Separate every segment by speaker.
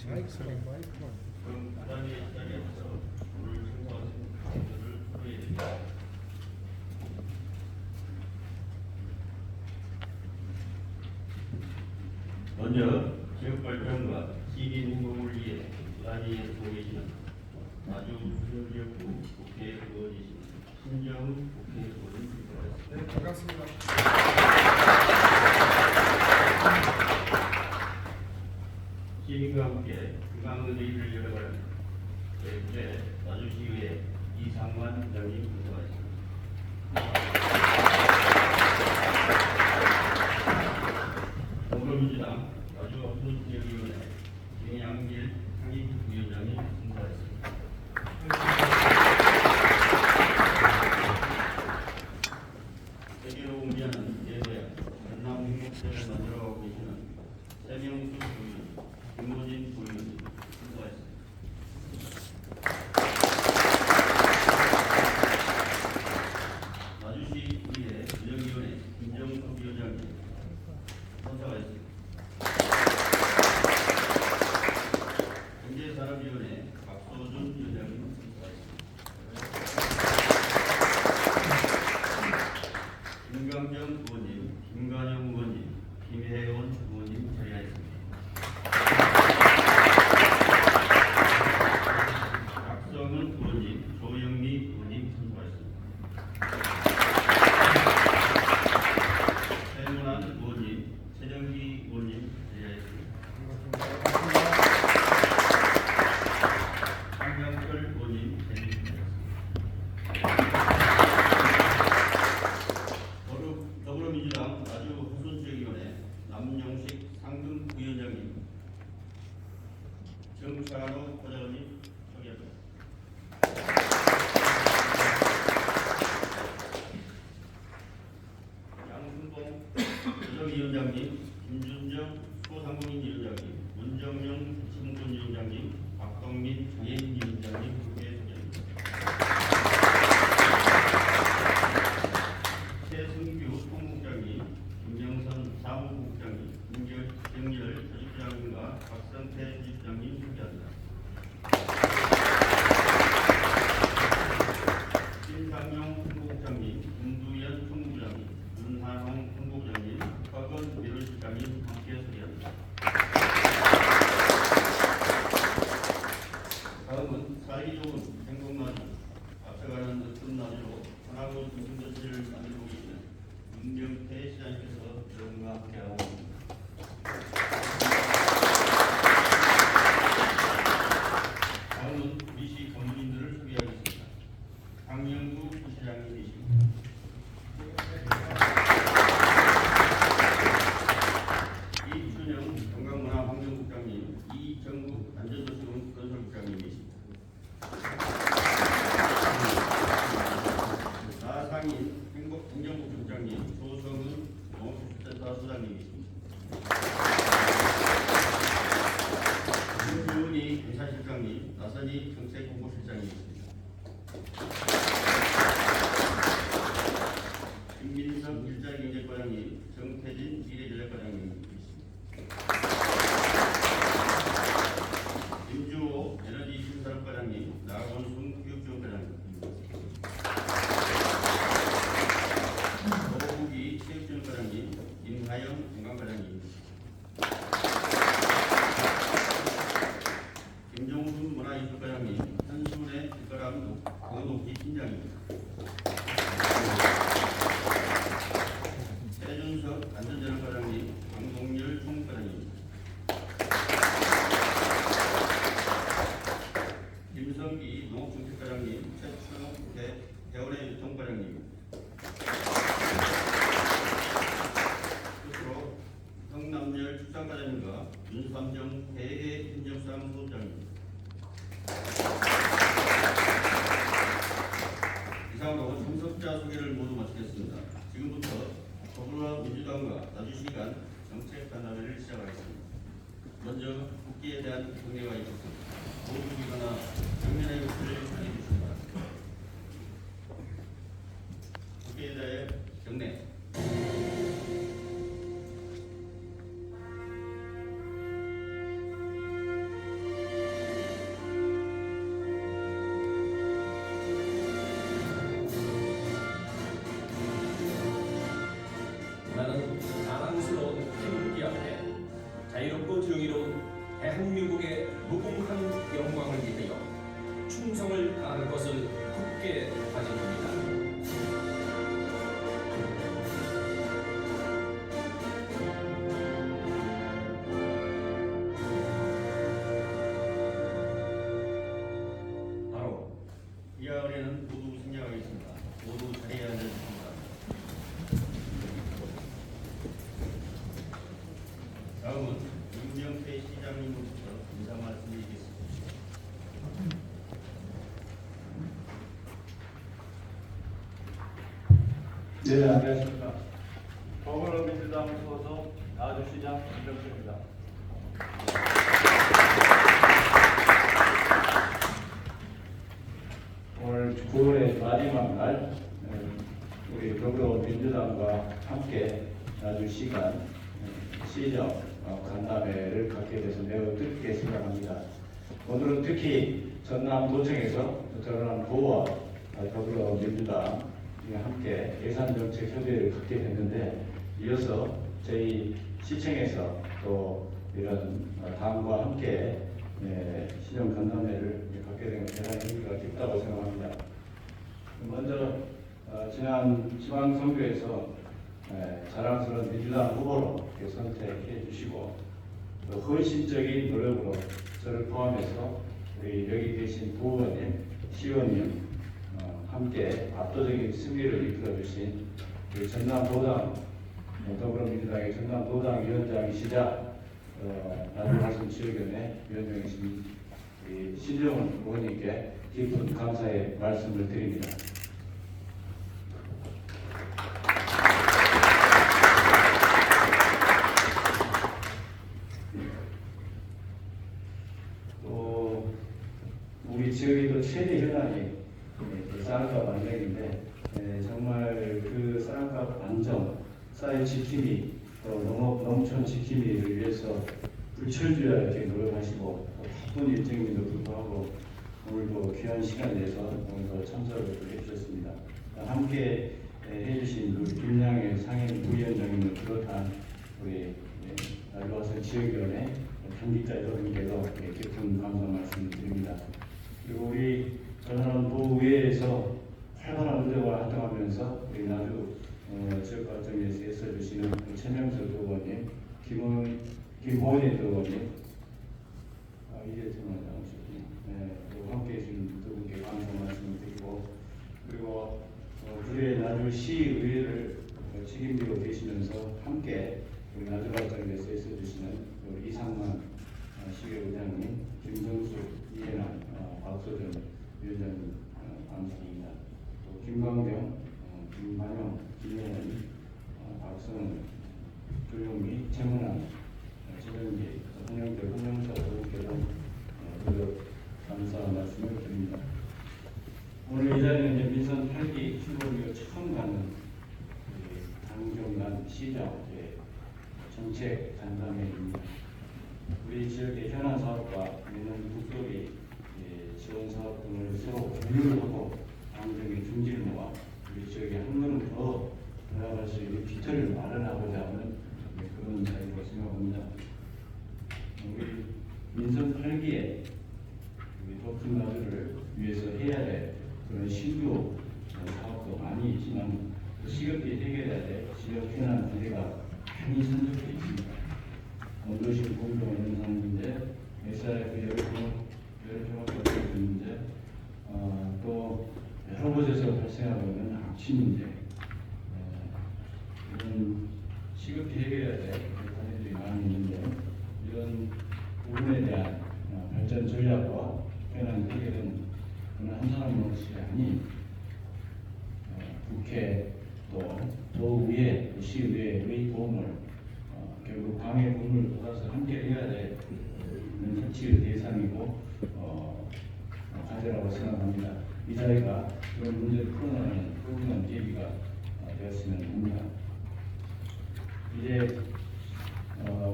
Speaker 1: 그럼 부단의 자리에서 오늘 청소하신 분들을 소개해드립니다. 먼저 지역발전과 시민 행복을 위해 부단위에 서 계시는 나주부서지역구 국회의원이신 신정훈 국회의원을 인사드립니다.
Speaker 2: 네, 반갑습니다.
Speaker 1: 시민과 함께 건강의회를 열어갈 제9회 나주시의회 이상만 부장님 인사하십니다. 더불어민주당 나주합동지역위원회 김양길 상임위원장님 인사하십니다. 세계로 운비하는 예배야 전남 행복대를 만들어가고 계시는 세명수 부위원, 김모진 부위원님 인사하십니다. 나주시의회 운영위원회 김정섭 위원장님 선사하였습니다. 경제산업위원회 박소준 위원장님 선사하였습니다. 김강정 의원님, 김관영 의원님, 김혜원 의원님 자리하였습니다. 박성은 의원님, 조영미 의원님 선수하였습니다. 최문환 의원님, 최정기 의원님 자리하였습니다. 황명철 의원님 자리하였습니다. 더불어민주당 나주 호순지역위원회 남용식 상금부위원장님, 정찬호 부장님 소개합니다. 양승봉 조정위원장님, 김준정 소상공인위원장님, 문정영 대치공군위원장님, 박동민 장애인위원장님 함께 소개합니다. 최승규 총국장님, 김영선 사무국장님, 김경열 자주부장님과 박성태 지부장님 소개합니다. 신상용 홍보국장님, 김두현 총무부장님, 윤한홍 홍보부장님, 박은 비료실장님 함께 소개합니다. 다음은 살기 좋은 행복나주, 앞서가는 어떤 나주로 하나로 중심도시를 만들고 계시는 윤경태 시장님께서 여러분과 함께하고 있습니다. 다음은 우리시 전문인들을 소개하겠습니다. 강영구 부시장님이십니다. 이춘영 건강문화환경국장님, 이정국 안전도시건설국장님이십니다. 나상인 행복행정국장님, 조성은 농업기술센터 소장님이십니다. 윤주은이 경찰실장님, 나선희 정책홍보실장님이십니다. 김민석 일자리경제과장님, 정태진 미래전략과장님이십니다. 김주호 에너지신산업과장님, 나원순 교육지원과장님입니다. 노부기 체육지원과장님, 임하영 건강과장님입니다. 김종순 문화예술과장님, 현수의 길거람 공동기 팀장입니다. 최준석 안전전략과장님, 강동열 총무과장입니다. 김성기 농업정책과장님, 최춘욱 대원의 유통과장님, 끝으로 성남열 축산과장님과 윤삼정 대해인접사무소장입니다. 이상으로 참석자 소개를 모두 마치겠습니다. 지금부터 더불어민주당과 나주시 간 정책 간담회를 시작하겠습니다. 먼저 국기에 대한 경례가 있겠습니다. 모두 일어나 정면의 것을 하게 주십니다. 국기에 대해 경례. 기자회견은 모두 생략하겠습니다. 모두 자리에 앉아주시기 바랍니다. 다음은 임명태 시장님으로부터 인사 말씀드리겠습니다.
Speaker 2: 네, 안녕하십니까. 더불어민주당 소속 나주시장 임명태입니다. 오늘 9월의 마지막 날 우리 더불어민주당과 함께 나주시간 시정 간담회를 갖게 돼서 매우 뜻깊게 생각합니다. 오늘은 특히 전남도청에서 전남도와 더불어민주당 함께 예산정책협의회를 갖게 됐는데, 이어서 저희 시청에서 또 이런 당과 함께 시정 간담회를 갖게 된 대단히 의미가 깊다고 생각합니다. 먼저 지난 지방선거에서 자랑스러운 민주당 후보로 선택해 주시고 또 헌신적인 노력으로 저를 포함해서 우리 여기 계신 부의원님, 시의원님 함께 압도적인 승리를 이끌어 주신 우리 전남도당 더불어민주당의 전남도당 위원장이시자 나주화성 지역위원회 위원장이신 신정훈 의원님께 깊은 감사의 말씀을 드립니다. 또 우리 지역에도 최대 현안이 쌀값 안정인데 정말 그 쌀값 안정, 쌀 지킴이, 또 농촌 지킴이를 위해서 불철주야 이렇게 노력하시고 바쁜 일정임에도 불구하고 오늘도 귀한 시간 내서 오늘도 참석을 해주셨습니다. 함께 해주신 우리 김양의 상임 부위원장님을 비롯한 우리 나주화성 지역위원회 단기자 여러분께도 깊은 감사 말씀드립니다. 그리고 우리 전남도의회에서 활발한 의뢰와 활동하면서 우리 나주 지역 발전에서 애써주시는 최명석 의원님, 김호인 의원님, 이제 정말 나오셨군요. 함께해 주신 두 분께 감사 말씀을 드리고, 그리고 구례 나주시의회를 책임지고 계시면서 함께 우리 나주 발전에서 애써주시는 이상만 시의회장님, 김정수, 이해남, 박소정 위원장님 감사합니다. 또 김광경, 김만영, 김혜연, 박성은, 조용미, 최문환, 최정기, 홍영대, 홍영사 의원께도 감사 말씀을 드립니다. 오늘 이 자리는 이제 민선 8기 출범이고 처음 가는 강경남 시장 정책 간담회입니다. 우리 지역의 현안 사업과 내년 국도비 지원 사업 등을 서로 공유를 하고 당정의 중지를 모아 우리 지역에 한 걸음 더 나아갈 수 있는 기틀을 마련하고자 하는 그런 자리라고 생각합니다. 우리 민선 8기에 우리 높은 나주를 위해서 해야 될 그런 신규 사업도 많이 있지만 시급히 해결해야 될 지역 현안 문제가 많이 산적해 있습니다. 원도심 공동 연상 문제, SRF 여러 문제, 또 여러 곳에서 발생하고 있는 악취 문제, 이런 시급히 해결해야 될 과제들이 많이 있는데, 이런 부분에 대한 발전 전략과 현안 해결은 어느 한 사람 몫이 아닌 국회 또 도의회, 시의회의 도움을 결국 당의 도움을 받아서 함께 해야 되는 협치의 대상이고 과제라고 생각합니다. 이 자리가 그런 문제를 풀어나가는 훌륭한 계기가 되었으면 합니다. 이제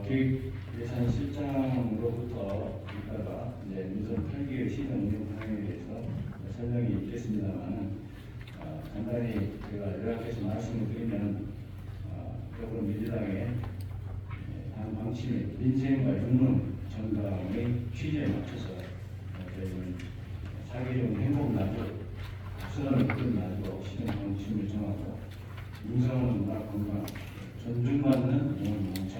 Speaker 2: 기획예산실장으로부터 이따가 이제 민선 8기의 시정 운영 방향에 대해서 설명이 있겠습니다만, 간단히 제가 요약해서 말씀을 드리면 더불어민주당의 당 방침인 민생과 융등 정당의 취지에 맞춰서 저희는 사회적 행복 나주, 수단을 이끄는 나주로 시정 방침을 정하고, 융성은 문화 건강, 존중받는 농촌,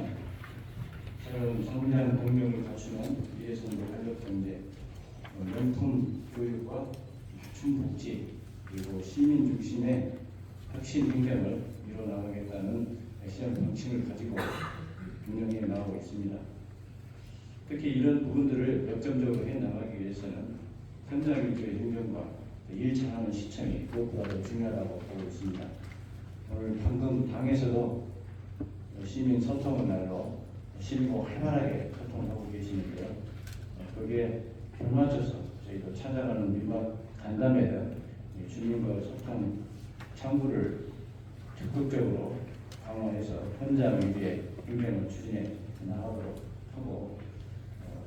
Speaker 2: 새로운 성장 동력을 갖추는 위해서는 활력 경제, 명품 교육과 충북지 그리고 시민 중심의 혁신 행정을 이뤄나가겠다는 시장 정책을 가지고 운영해 나가고 있습니다. 특히 이런 부분들을 역점적으로 해나가기 위해서는 현장 위주의 행정과 일처하는 시청이 무엇보다도 중요하다고 보고 있습니다. 오늘 방금 당에서도 시민 소통의 날로 시민과 활발하게 소통하고 계시는데요. 거기에 걸맞춰서 저희도 찾아가는 민박 간담회는 주민과 소통 창구를 적극적으로 강화해서 현장 위주의 행정을 추진해 나가도록 하고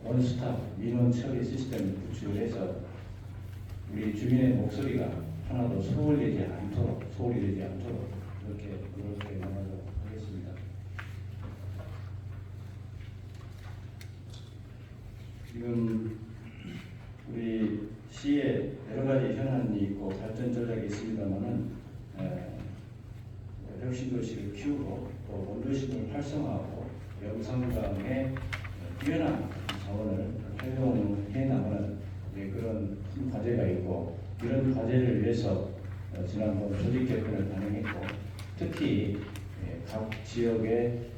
Speaker 2: 원스톱 민원 처리 시스템을 구축을 해서 우리 주민의 목소리가 하나도 소홀되지 않도록 이렇게 나가도록 하겠습니다. 지금 우리 시에 여러 가지 현안이 있고 발전 전략이 있습니다만은 혁신도시를 키우고 또 원도심을 활성화하고 영상강의 뛰어난 자원을 활용해 나가는 그런 큰 과제가 있고 이런 과제를 위해서 지난번 조직 개편을 단행했고 특히 각 지역의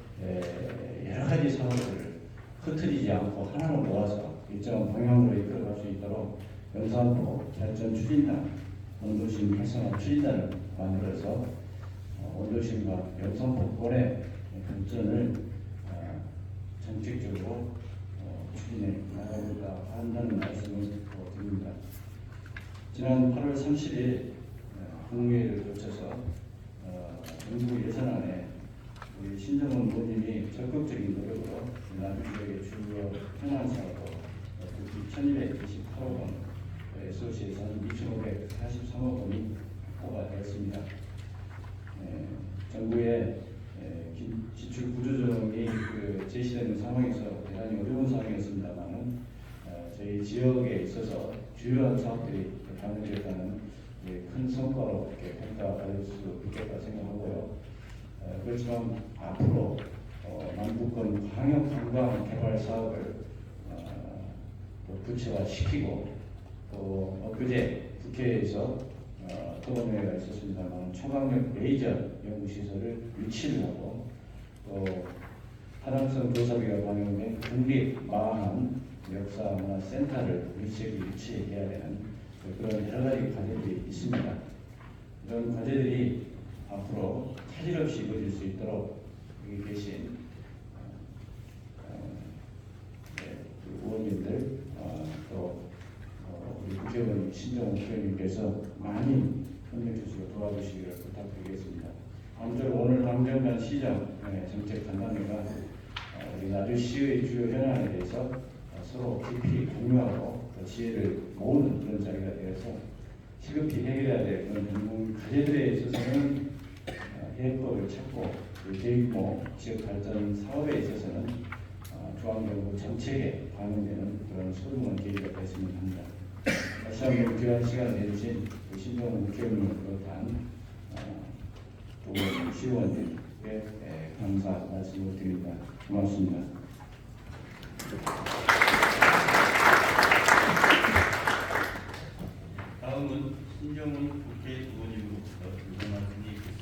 Speaker 2: 여러 가지 사업들을 흩어지지 않고 하나로 모아서 일정한 방향으로 이끌어갈 수 있도록 영산포 발전 추진단, 원도심 활성화 추진단을 만들어서 원도심과 영산포권의 발전을 정책적으로 추진해 나가고자 한다는 말씀을 드립니다. 지난 8월 30일 국무회의를 거쳐서 정부 예산안에 우리 신정원 의원님이 적극적인 노력으로 남부 지역의 주요 현안 사업으로 1,228억 원, SOC 예산 2,543억 원이 확보가 되었습니다. 정부의 지출 구조조정이 제시되는 상황에서 대단히 어려운 상황이었습니다만은 저희 지역에 있어서 주요한 사업들이 반영되었다는 큰 성과로 이렇게 평가받을 수 있겠다 생각하고요. 그렇지만 앞으로 남북권 광역 관광 개발 사업을 구체화시키고 또 엊그제 국회에서 토론회가 있었습니다만 초강력 레이저 연구시설을 유치를 하고 또 타당성 조사비가 반영된 국립마한 역사문화센터를 유치해야 되는 그런 여러 가지 과제들이 있습니다. 이런 과제들이 앞으로 차질 없이 이루어질 수 있도록 여기 계신 의원님들 또 우리 국회의원 신정훈 국회의원님께서 많이 협력 주시고 도와주시기를 부탁드리겠습니다. 아무쪼록 오늘 황정관 시장 정책 간담회가 우리 나주시의 주요 현안에 대해서 서로 깊이 공유하고 지혜를 모으는 그런 자리가 되어서 시급히 해결해야 될 그런 과제들에 있어서는 해법을 찾고 대규모 지역 발전 사업에 있어서는 중앙정부 정책에 반영되는 그런 소중한 계기가 됐으면 합니다. 다시 한번 귀한 시간을 내주신 신정훈 국회의원을 비롯한 또 시의원님께 감사 말씀을 드립니다. 고맙습니다.
Speaker 1: 다음은 신정훈 국회의원님으로부터 인사 말씀드리겠습니다.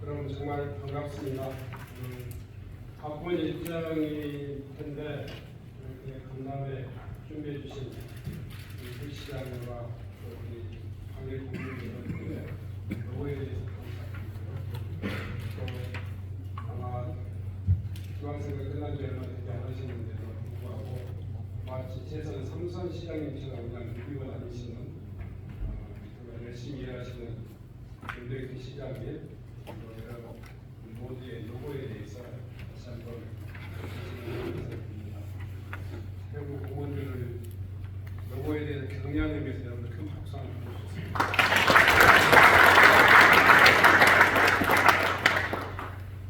Speaker 3: 여러분 정말 반갑습니다. 바쁜 일정일 텐데 이렇게 간담회 준비해 주신 우리 시장과 우리 관계 국민들께 노고에 대해서 감사드리고요. 또 아마 중앙선거 끝난 지 얼마 되지 않으셨는데도 불구하고 마치 재선 3선 시장님처럼 그냥 누리고 다니시는 정말 열심히 일하시는 윤대기 시장님 여러 모두의 노고에 대해서 다시 한번 말씀드립니다. 태국 공무원들을 노고에 대해서 격려하는 위해서 여러분들 큰 박수 한번 주셨습니다.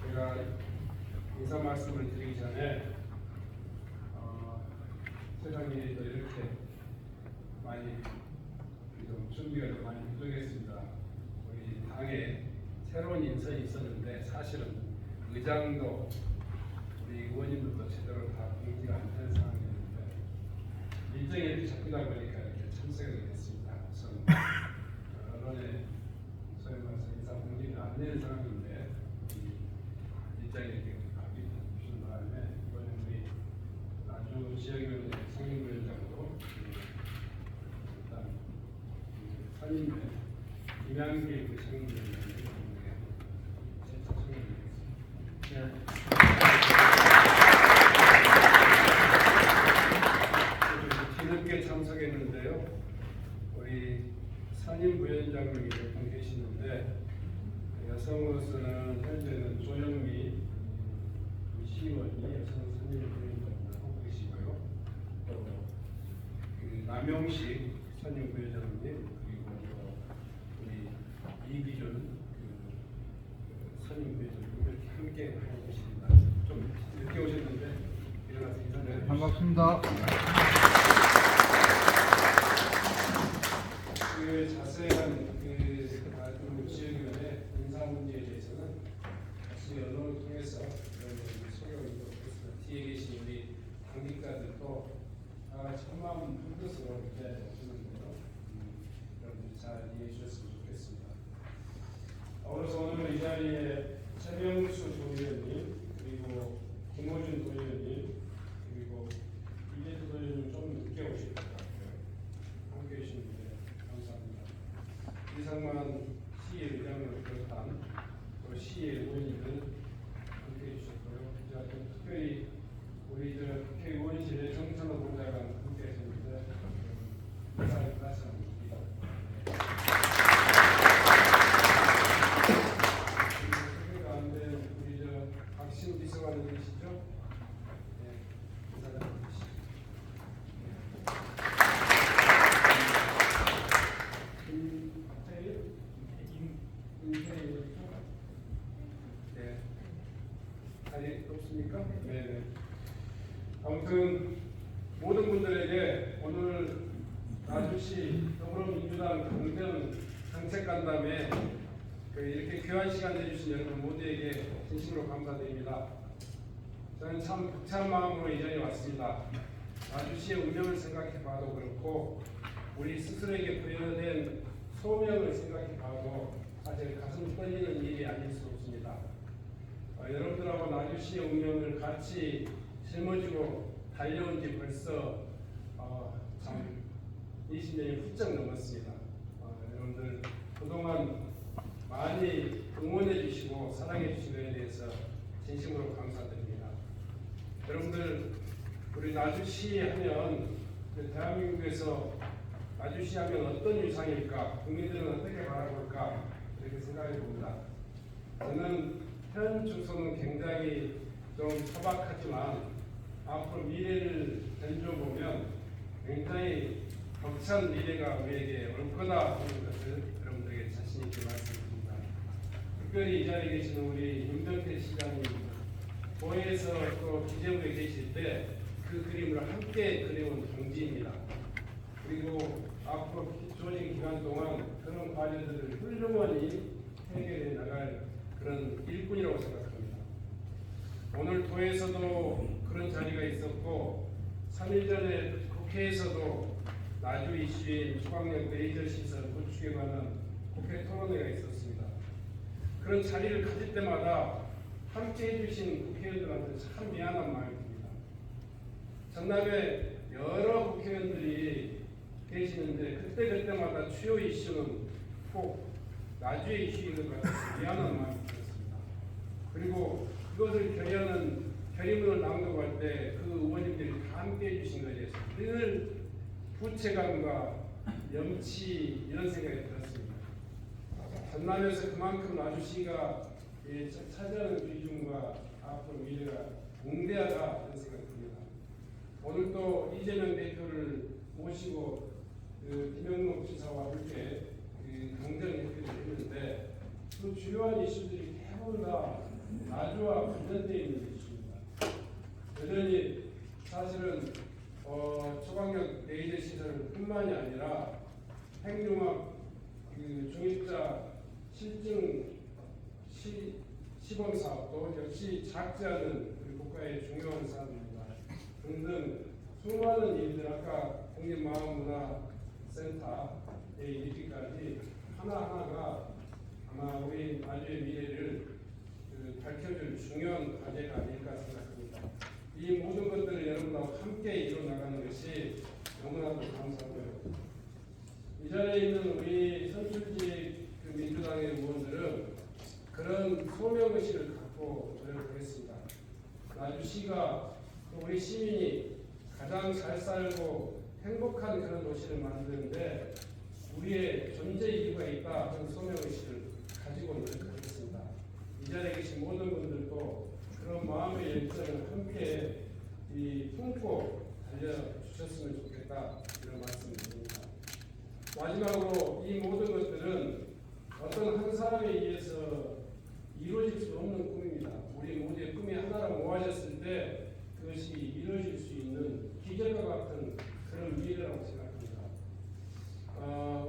Speaker 3: 제가 인사 말씀을 드리기 전에 세상에 이렇게 많이 좀 준비가 좀 많이 부족했습니다. 우리 당에 새로운 인선이 있었는데 사실은 의장도 우리 의원님들도 제대로 다 공지가 안 되는 상황이었는데 일정이 이렇게 잡히다 보니까 이렇게 참석하게 됐습니다. 우선 언론에 소위 말해서 인사 공지가 안 되는 상황인데 일정이 이렇게 바뀌는 바람에 이번에 우리 나주 지역위원회 상임위원장으로 일단 선임된 김양기 우리 상임위원장이 뒤늦게 참석했는데요. 우리 선임 부위원장님이 몇 분 계시는데 여성으로서는 현재는 조영미 시의원이 여성 선임 부위원장을 하고 계시고요. 또 남용식 선임 부위원장님 그리고 우리 이기준 선임 부위원장님 이렇게 함께 하고 계십니다. 좀 늦게 오셨는데 일어나서 인사드립니다.
Speaker 4: 반갑습니다.
Speaker 3: 그 자세한 그 지역위원회 인사 문제에 대해서는 다시 언론을 통해서 소개를 드리겠습니다. 뒤에 계신 우리 당직자들도 다 같이 한마음 한뜻으로 이렇게 오시는데요. 여러분들 잘 이해해 주셨으면 좋겠습니다. 어느서 오늘 이 자리에 최명수 도의원님 그리고 김호준 도의원님 그리고 이재수 도의원님 좀 늦게 오실 것 같아요. 함께 해주시는데 감사합니다. 이상만 시의장을 비롯한 또 시의 의원님들 함께 해주셨고요. 특별히 우리 국회의원실의 정찬호 본사관 함께 하셨는데 인사를 다시 한번 드립니다. 소개가 안 된 우리 박신 비서관님 계시죠? 네, 인사 좀 해주시죠. 네. 자리 없습니까? 네. 아무튼 모든 분들에게 오늘 나주시 더불어민주당 강정 정책간담회 이렇게 귀한 시간 내주신 여러분 모두에게 진심으로 감사드립니다. 저는 참 벅찬 마음으로 이 자리에 왔습니다. 나주시의 운명을 생각해봐도 그렇고 우리 스스로에게 부여된 소명을 생각해봐도 사실 가슴 떨리는 일이 아닐 수 없습니다. 여러분들하고 나주시의 운명을 같이 짊어지고 달려온 지 벌써 참 20년이 훌쩍 넘었습니다. 여러분들 그동안 많이 응원해 주시고 사랑해 주신 것에 대해서 진심으로 감사드립니다. 여러분들 우리 나주시 하면 대한민국에서 나주시 하면 어떤 위상일까? 국민들은 어떻게 바라볼까? 이렇게 생각해 봅니다. 저는 현 주소는 굉장히 좀 소박하지만 앞으로 미래를 던져보면 굉장히 벅찬 미래가 우리에게 올 거다 하는 것을 여러분들에게 자신 있게 말씀드립니다. 특별히 이 자리에 계시는 우리 임병태 시장님 도에서 또 기재부에 계실 때 그 그림을 함께 그려온 동지입니다. 그리고 앞으로 주어진 기간 동안 그런 과제들을 훌륭히 해결해 나갈 그런 일꾼이라고 생각합니다. 오늘 도에서도 그런 자리가 있었고 3일 전에 국회에서도 나주 이슈인 소강역 레이저 시설 구축에 관한 국회 토론회가 있었습니다. 그런 자리를 가질 때마다 함께 해주신 국회의원들한테 참 미안한 마음이 듭니다. 전남에 여러 국회의원들이 계시는데 그때마다 주요 이슈는 꼭 나주의 이슈인 것 같아서 미안한 마음이 들었습니다. 그리고 그것을 결의문을 낭독할 때 그 의원님들이 다 함께 해주신 것에 대해서 늘 부채감과 염치 이런 생각이 들었습니다. 전남에서 그만큼 나주시가 차지하는 비중과 앞으로 미래가 웅대하다 이런 생각이 듭니다. 오늘 또 이재명 대표를 모시고 김영록 지사와 함께 강정협의를 했는데 그 주요한 이슈들이 대부분 다 나주와 관련되어 있는 이슈입니다. 여전히 사실은 초강력 레이저 시설뿐만이 아니라 핵융합 중입자 실증 시범 사업도 역시 작지 않은 우리 국가의 중요한 사업입니다. 등등 수많은 일들 아까 국립마을문화센터에 이르기까지 하나하나가 아마 우리 나주의 미래를 밝혀줄 중요한 과제가 아닐까 생각합니다. 이 모든 것들을 여러분하고 함께 이뤄나가는 것이 너무나도 감사하고요. 이 자리에 있는 우리 선출직 민주당의 의원들은 그런 소명의식을 갖고 노력하겠습니다. 나주시가 또 우리 시민이 가장 잘 살고 행복한 그런 도시를 만드는데 우리의 존재 이유가 있다 하는 소명의식을 가지고 노력하겠습니다. 이 자리에 계신 모든 분들도 그런 마음의 열정을 함께 품고 달려주셨으면 좋겠다 이런 말씀을 드립니다. 마지막으로 이 모든 것들은 어떤 한 사람에 의해서 이루어질 수 없는 꿈입니다. 우리 모두의 꿈이 하나로 모아졌을 때 그것이 이루어질 수 있는 기적과 같은 그런 미래라고 생각합니다.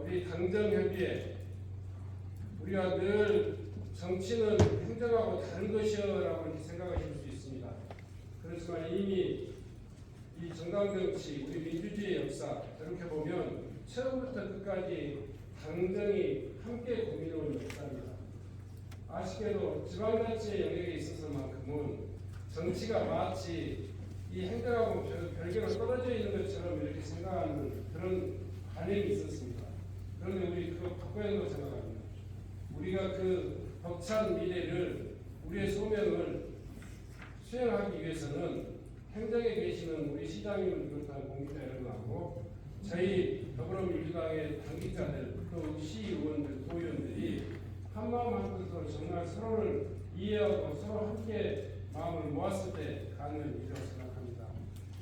Speaker 3: 우리 당정협의회 우리가 늘 정치는 행정하고 다른 것이라고 이렇게 생각하실 수 있습니다. 그렇지만 이미 이 정당정치, 우리 민주주의 역사 이렇게 보면 처음부터 끝까지 당정이 함께 고민해온 역사입니다. 아쉽게도 지방자치의 영역에 있어서만큼은 정치가 마치 이 행정하고 별개로 떨어져 있는 것처럼 이렇게 생각하는 그런 관념이 있었습니다. 그런데 우리 그거 바꿔야 한다고 생각합니다. 우리가 그 벅찬 미래를 우리의 소명을 수행하기 위해서는 행정에 계시는 우리 시장님을 비롯한 공직자 여러분하고 저희 더불어민주당의 당직자들 또 시의원들, 도의원들이 한마음 한뜻으로 정말 서로를 이해하고 서로 함께 마음을 모았을 때 가능한 일이라고 생각합니다.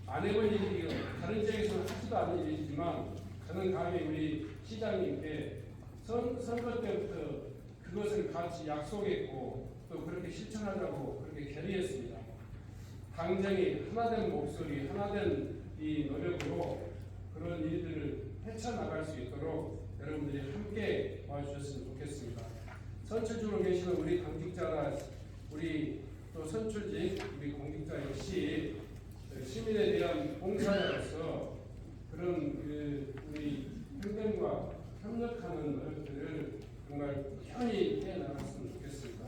Speaker 3: 안 해본 일이 다른 지역에서는 하지도 않은 일이지만 저는 감히 우리 시장님께 선거 때부터 그것을 같이 약속했고 또 그렇게 실천하자고 그렇게 결의했습니다. 당정이 하나된 목소리, 하나된 이 노력으로 그런 일들을 헤쳐나갈 수 있도록 여러분들이 함께 와주셨으면 좋겠습니다. 선출직으로 계시는 우리 당직자나 우리 또 선출직 우리 공직자 역시 시민에 대한 봉사자로서 그런 우리 행정과 협력하는 노력들을 정말 편히 해나갔으면 좋겠습니다.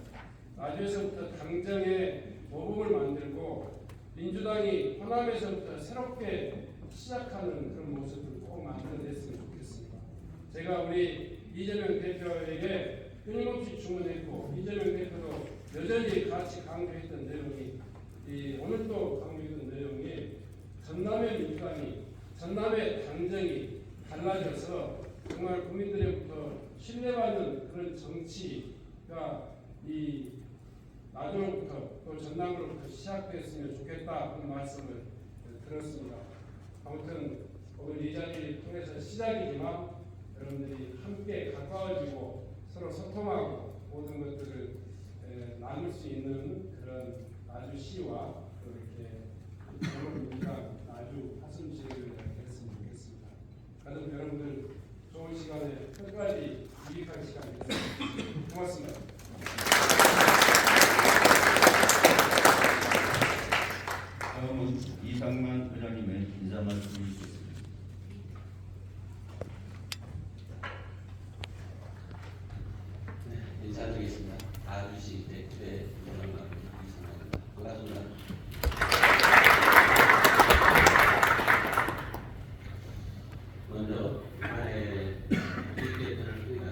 Speaker 3: 나주에서부터 당정의 모범을 만들고 민주당이 호남에서부터 새롭게 시작하는 그런 모습을 꼭 만들어냈으면 좋겠습니다. 제가 우리 이재명 대표에게 끊임없이 주문했고 이재명 대표도 여전히 같이 강조했던 내용이 오늘도 강조했던 내용이 전남의 민주당이 전남의 당정이 달라져서 정말 국민들로부터 신뢰받는 그런 정치가 이 나주로부터 또 전남으로부터 시작됐으면 좋겠다 하는 말씀을 들었습니다. 아무튼 오늘 이 자리를 통해서 시작이지만 여러분들이 함께 가까워지고 서로 소통하고 모든 것들을 나눌 수 있는 그런 나주시와 또 이렇게 더불어민주당 나주 화순지를 했으면 좋겠습니다. 가족 여러분들 좋은 시간에 끝까지 유익한 시간 되겠습니다. 고맙습니다.
Speaker 1: 다음은 이상만 회장님의 인사 말씀이 있겠습니다.
Speaker 4: 네, 인사드리겠습니다. 나주시 대표의 이상만입니다. 반갑습니다. 먼저 이번에 대표를 통해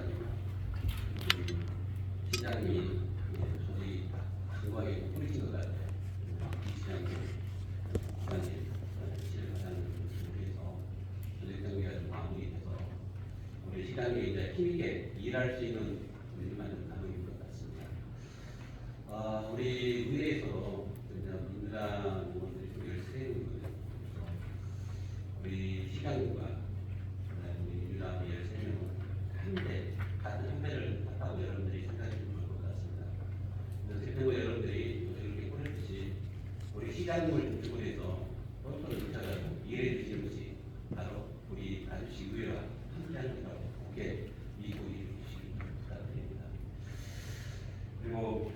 Speaker 4: 시장이 저희 정부하게 뿌리친 것 같아요. 이 시장이 시를 가장 위해서 전액 경기가 좀 마무리돼서 우리 시장이 이제 힘있게 일할 수 있는 우리만 가능인 것 같습니다. 우리 의회에서 민주당 의원들이 좀 13명이거든요. 우리 시장님과 우리 민주당 13명은 한배 같은 한 배를 탔다고 여러분들이 생각해 주실 것 같습니다. 대표고 여러분들이 이렇게 보냈듯이 우리 시장님을 주고 해서 어떤 의사가 이해해 주시는 것이 바로 우리 나주시 의회와 함께하는 것이라고 굳게 믿고 이해해 주시기 부탁드립니다. 그리고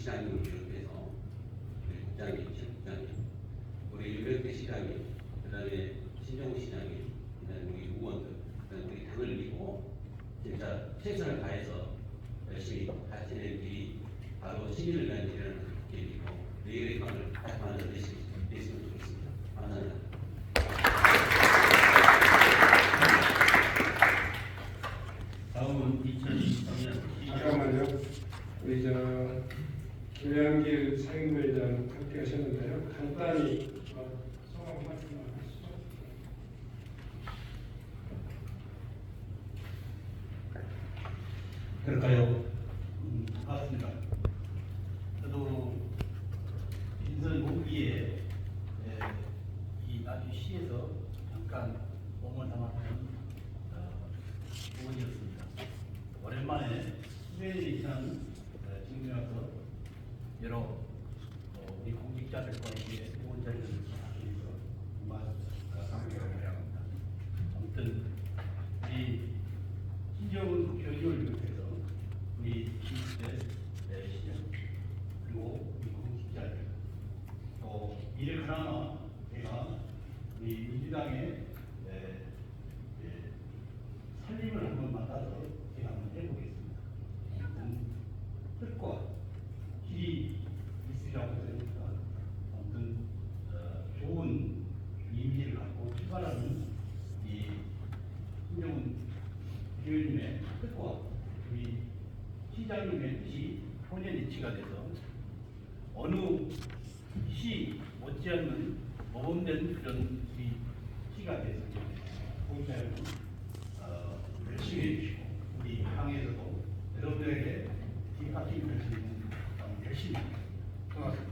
Speaker 4: 시장님을 비롯해서 우리 국장님, 실국장님, 우리 유명태 시장님, 그다음에 신정우 시장님, 그다음에 우리 의원들, 그다음에 우리 당을 믿고 진짜 최선을 다해서 열심히 하시는 일이 바로 시민을 위한 일이라는 일이고 내일의 희망을 딱 만들어내시면 좋겠습니다. 감사합니다.
Speaker 1: 다음은 2023년
Speaker 3: 잠깐만요. 우리 김양길 상임부회장 함께하셨는데요. 간단히 소감 말씀을 하시죠.
Speaker 5: 그럴까요? 반갑습니다. 저도 인선 후기에 이 나주시에서 잠깐 몸을 담았던 부분이었습니다. 오랜만에 수배에 있는 지금에 와서 여러 우리 공직자들과 이게 좋은 자리를 하기 위해서 정말 감사하게 합니다. 아무튼 이 신정은 국회의원을 비롯해서 우리 20대 시정 그리고 우리 공직자들 또 이를 하나 제가 우리 민주당의 살림을 한번 맡아서 제가 한번 해보겠습니다. 아무튼 뜻과 길이 있으라고 생각합니다. 아무튼 좋은 이미지를 갖고 출발하는 이 신정은 의원님의 뜻과 우리 시장님의 뜻이 혼연일치가 돼서 어느 시 못지않는 모범된 그런 우리 시가 돼서 공사를 열심히 해주시고 우리 당에서도 여러분들에게 뒷받침이 될 수 있는 열심히 고맙습니다.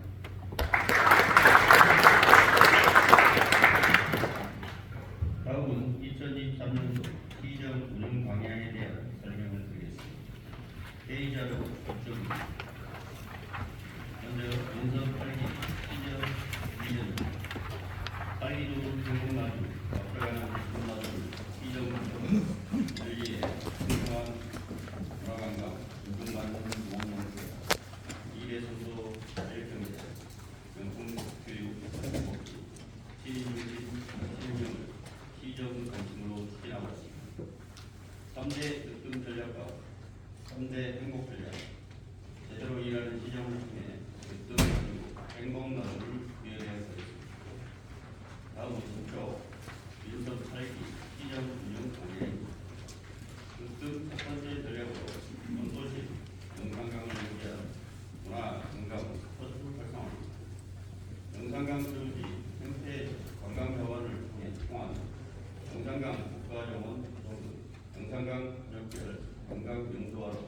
Speaker 1: 다음은 2023년도 시정 운영 방향에 대한 설명을 드리겠습니다. 회의자료 법정입니다. 먼저 인선 8기 시정 2년 8기도 경북나주 앞서가는 경북나주 시정 운영 관리에 풍성한 문화관광 운동관 공원농체 미래선도 자율경제 명품교육 복지 시민중심 시민을 시정 관심으로 추진하고 있습니다. 3대 득점 전략과 3대 행복 전략, 제대로 일하는 시정을 통해 득점 그리고 행복 나눔을 구현해야 하겠습니다. 다음은 목표 민선 8기 시정 운영 방향입니다. 득점 첫 번째 전략으로 원도시 영산강을 유지한 문화, 관광, 스포츠 활성화입니다. 영산강 수지 생태 관광 자원을 통한 영산강 국가정원 조성, 영산강 역별 관광 명소화로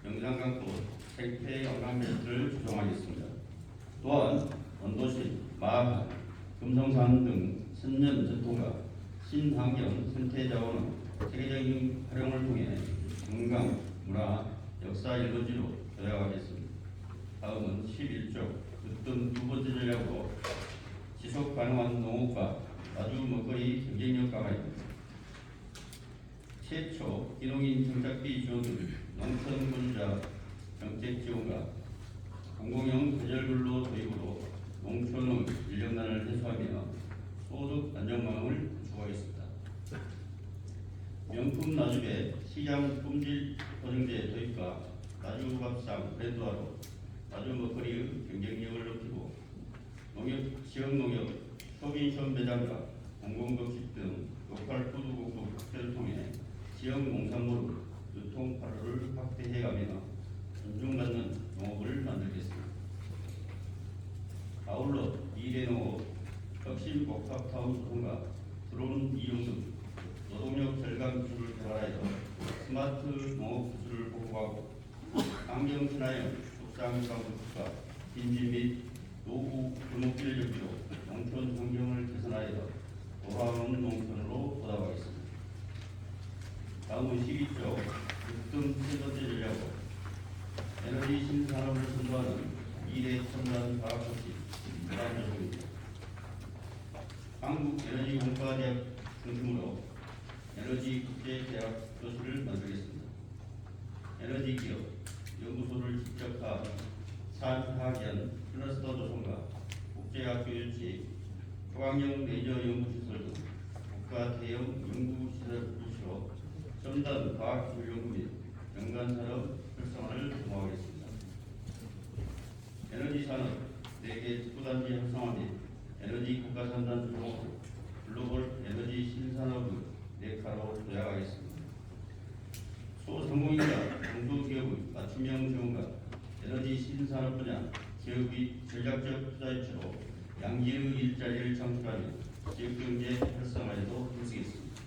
Speaker 1: 영산강 또 생태 관광지를 조성하겠습니다. 또한 원도시, 마하, 금성산 등 천년 전통과 신환경 생태 자원의 세계적인 활용을 통해 관광, 문화, 역사 일거지로 도약하겠습니다. 다음은 11조 득점 두 번째 전략으로 지속 가능한 농업과 나주 먹거리 경쟁력 강화입니다. 최초 기농인 정착비 지원 등 농촌 분자 정책 지원과 공공형 계절근로 도입으로 농촌의 인력난을 해소하며 소득 안정망을 구축하겠습니다. 명품 나주배 시장 품질 보증제 도입과 나주밥상 브랜드화로 나주 먹거리의 경쟁력을 높이고 지역 농협, 소비인천 매장과 공공급식 등 로컬 푸드 공급 확대를 통해 지역 농산물 유통 판로를 확대해가며 존중받는 농업을 만들겠습니다. 아울러 미래농업, 혁신 복합타운 조성과 드론 이용 등 노동력 절감 기술을 개발하여 스마트 농업 기술을 보급하고 환경 친화형 축산가구과 빈집 및 노후 골목길 정비로 농촌 환경을 개선하여 돌아오는 농촌으로 보답하겠습니다. 다음은 12조 득점 세 번째 전략으로 에너지 신산업을 선도하는 미래 첨단 과학도시 부담조성입니다. 한국에너지공과대학 중심으로 에너지 국제대학 도시를 만들겠습니다. 에너지 기업, 연구소를 직접화 산하견 클러스터 조성과 국제학교 유치, 초강형 레이저 연구시설 등 국가 대형 연구시설 유치로 첨단 과학기술 연구 및 연관산업 활성화를 도모하겠습니다. 에너지 산업 4개 특구단지 활성화 및 에너지 국가산단 조성으로 글로벌 에너지 신산업의 넥타로 도약하겠습니다. 소상공인과 중소기업의 맞춤형 지원과 에너지 신산업 분야 기업의 전략적 투자 유치로 양질의 일자리를 창출하며 지역경제 활성화에도 힘쓰겠습니다.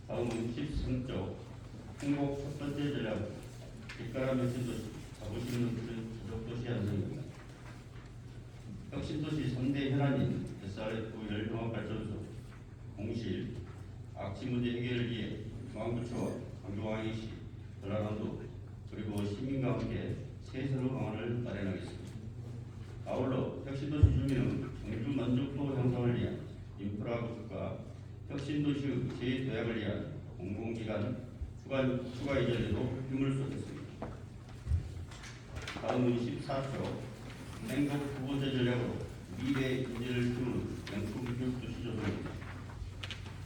Speaker 1: 다음은 13조 행복 첫 번째 전략 빛가람 혁신도시 자부심 넘치는 지적도시 양성입니다. 혁신도시 3대 현안인 SRF 열병합발전소, 공실, 악취 문제 해결을 위해 중앙부처와 강조광역시, 전라남도 그리고 시민과 함께 세세로 방안을 마련하겠습니다. 아울러 혁신도시 주민의 경주 만족도 향상을 위한 인프라 구축과 혁신도시의 재도약을 위한 공공기관 추가 이전에도 힘을 쏟겠습니다. 다음은 14조 행복 두 번째 전략으로 미래 인재를 키우는 명품 교육도시 조성입니다.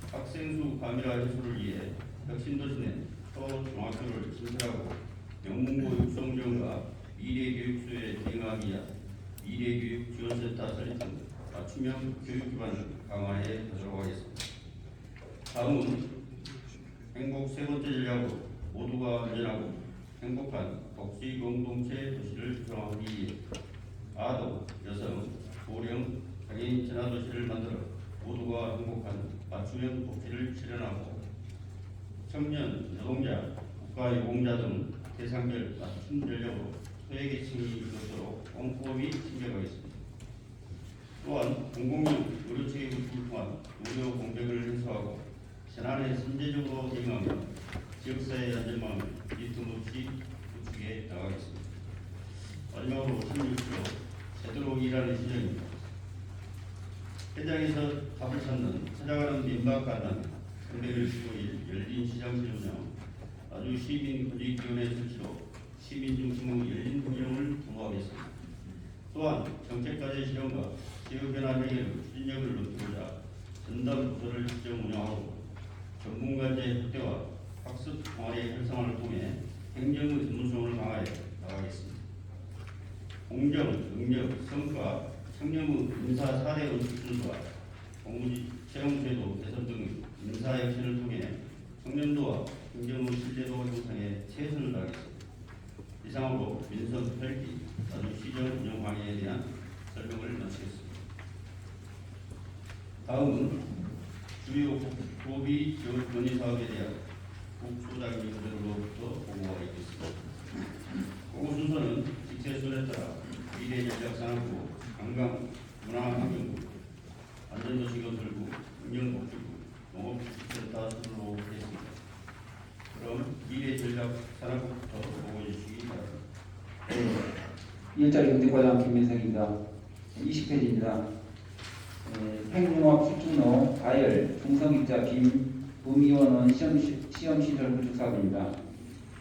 Speaker 1: 학생 수 과밀화 해소를 위해 혁신도시 내 초중학교를 신설하고 영문고 육성 지원과 미래교육수의 대응하기 위한 미래교육지원센터 설립 등 맞춤형 교육 기반을 강화해 가도록 하겠습니다. 다음은 행복 세 번째 전략으로 모두가 안전하고 행복한 복지 공동체 도시를 구성하기 위해 아동, 여성, 고령, 장애인 친화 도시를 만들어 모두가 행복한 맞춤형 복지를 실현하고 청년, 노동자, 국가유공자 등 대상별 맞춤 전략으로 소외계층이 이루도록 꼼꼼히 챙겨가겠습니다. 또한 공공용 의료체계 구축을 통한 의료 공백을 해소하고 재난에 선제적으로 대응하며 지역사회의 안전망을 빈틈없이 구축해 나가겠습니다. 마지막으로 16조 제대로 일하는 시정입니다. 현장에서 답을 찾는 찾아가는 민박 간담회 315일 열린 시장실 운영, 아주 시민 권익위원회 설치로 시민 중심의 열린 운영을 도모하겠습니다. 또한 정책과제 실현과 지역변화 해결 추진력을 높이고자 전담 부서를 직접 운영하고 전문가제 확대와 학습 동아리 활성화를 통해 행정의 전문성을 강화해 나가겠습니다. 공정, 능력, 성과, 청렴의 인사 4대 원칙 준수와 공무지 채용제도 개선 등 인사 혁신을 통해 청렴도와 행정의 신뢰도 형성에 최선을 다하겠습니다. 이상으로 민선 8기 나주시정 운영 방향에 대한 설명을 마치겠습니다. 다음은 주요 고비 지원 건의 사업에 대한 국소장님들로부터 보고가 있겠습니다. 보고 순서는 직세순에 따라 미래전략산업부, 관광, 문화환경부, 안전도시건설부, 환경복지부, 농업센터 순으로 했습니다. 그럼 미래전략산업부부터 보고해 주시기 바랍니다.
Speaker 6: 일자리 경제과장 김민석입니다. 20페이지입니다. 팽융합 수축로 가열 중성입자 빔 부미원원 시험시설 구축 사업입니다.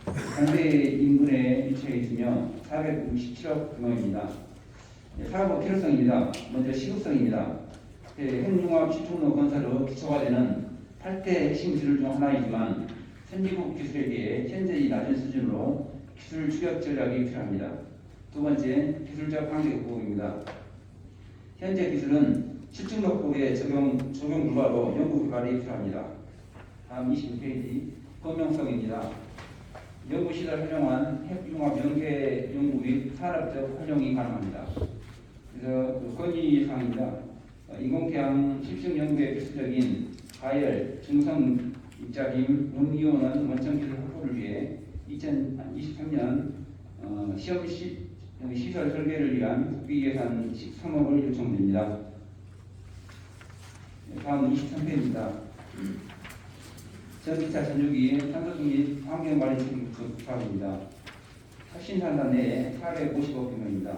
Speaker 6: 강대 인근에 위치해 있으며 467억 규모입니다. 사업 필요성입니다. 먼저 시급성입니다. 핵융합 수축로 건설의 기초가 되는 8대 핵심 기술 중 하나이지만 선진국 기술에 비해 현재의 낮은 수준으로 기술 추격 전략이 필요합니다. 두 번째, 기술적 한계 극복입니다. 현재 기술은 실증력법에 적용 불가로 연구 개발이 필요합니다. 다음 22페이지, 건명성입니다. 연구시설 활용한 핵융합 연계 연구 및 산업적 활용이 가능합니다. 그래서 건의사항입니다. 인공태양 실증 연구에 필수적인 가열, 중성 입자빔, 음이온은 원천기술 확보를 위해 2023년 시설 설계를 위한 국비 예산 13억을 요청드립니다. 다음 23페이지입니다. 전기차 전유기 탄소중 및 환경관리 책임 사업입니다. 혁신산단 내에 450억 규모입니다.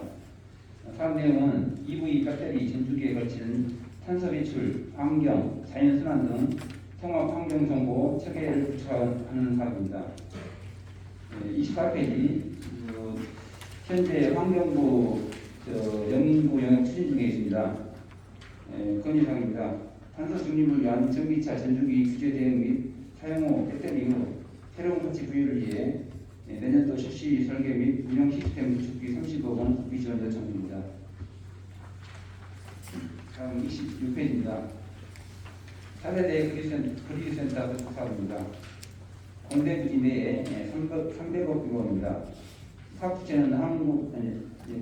Speaker 6: 사업 내용은 EV 배터리 전주기에 걸친 탄소 배출, 환경, 자연순환 등 통합 환경 정보 체계를 구축하는 사업입니다. 28페이지 현재 환경부 영인부 영역 추진 중에 있습니다. 건의사항입니다. 탄소 중립을 위한 전기차 전주기 규제 대응 및 사용 후 배터리 후 새로운 가치 부여를 위해 내년도 실시 설계 및 운영 시스템 구축비 30억 원 국비 지원 요청입니다. 다음 26페이지입니다. 차세대 그리센터 구축 사업입니다. 공대 부지 내에 300억 규모입니다. 사업 주체는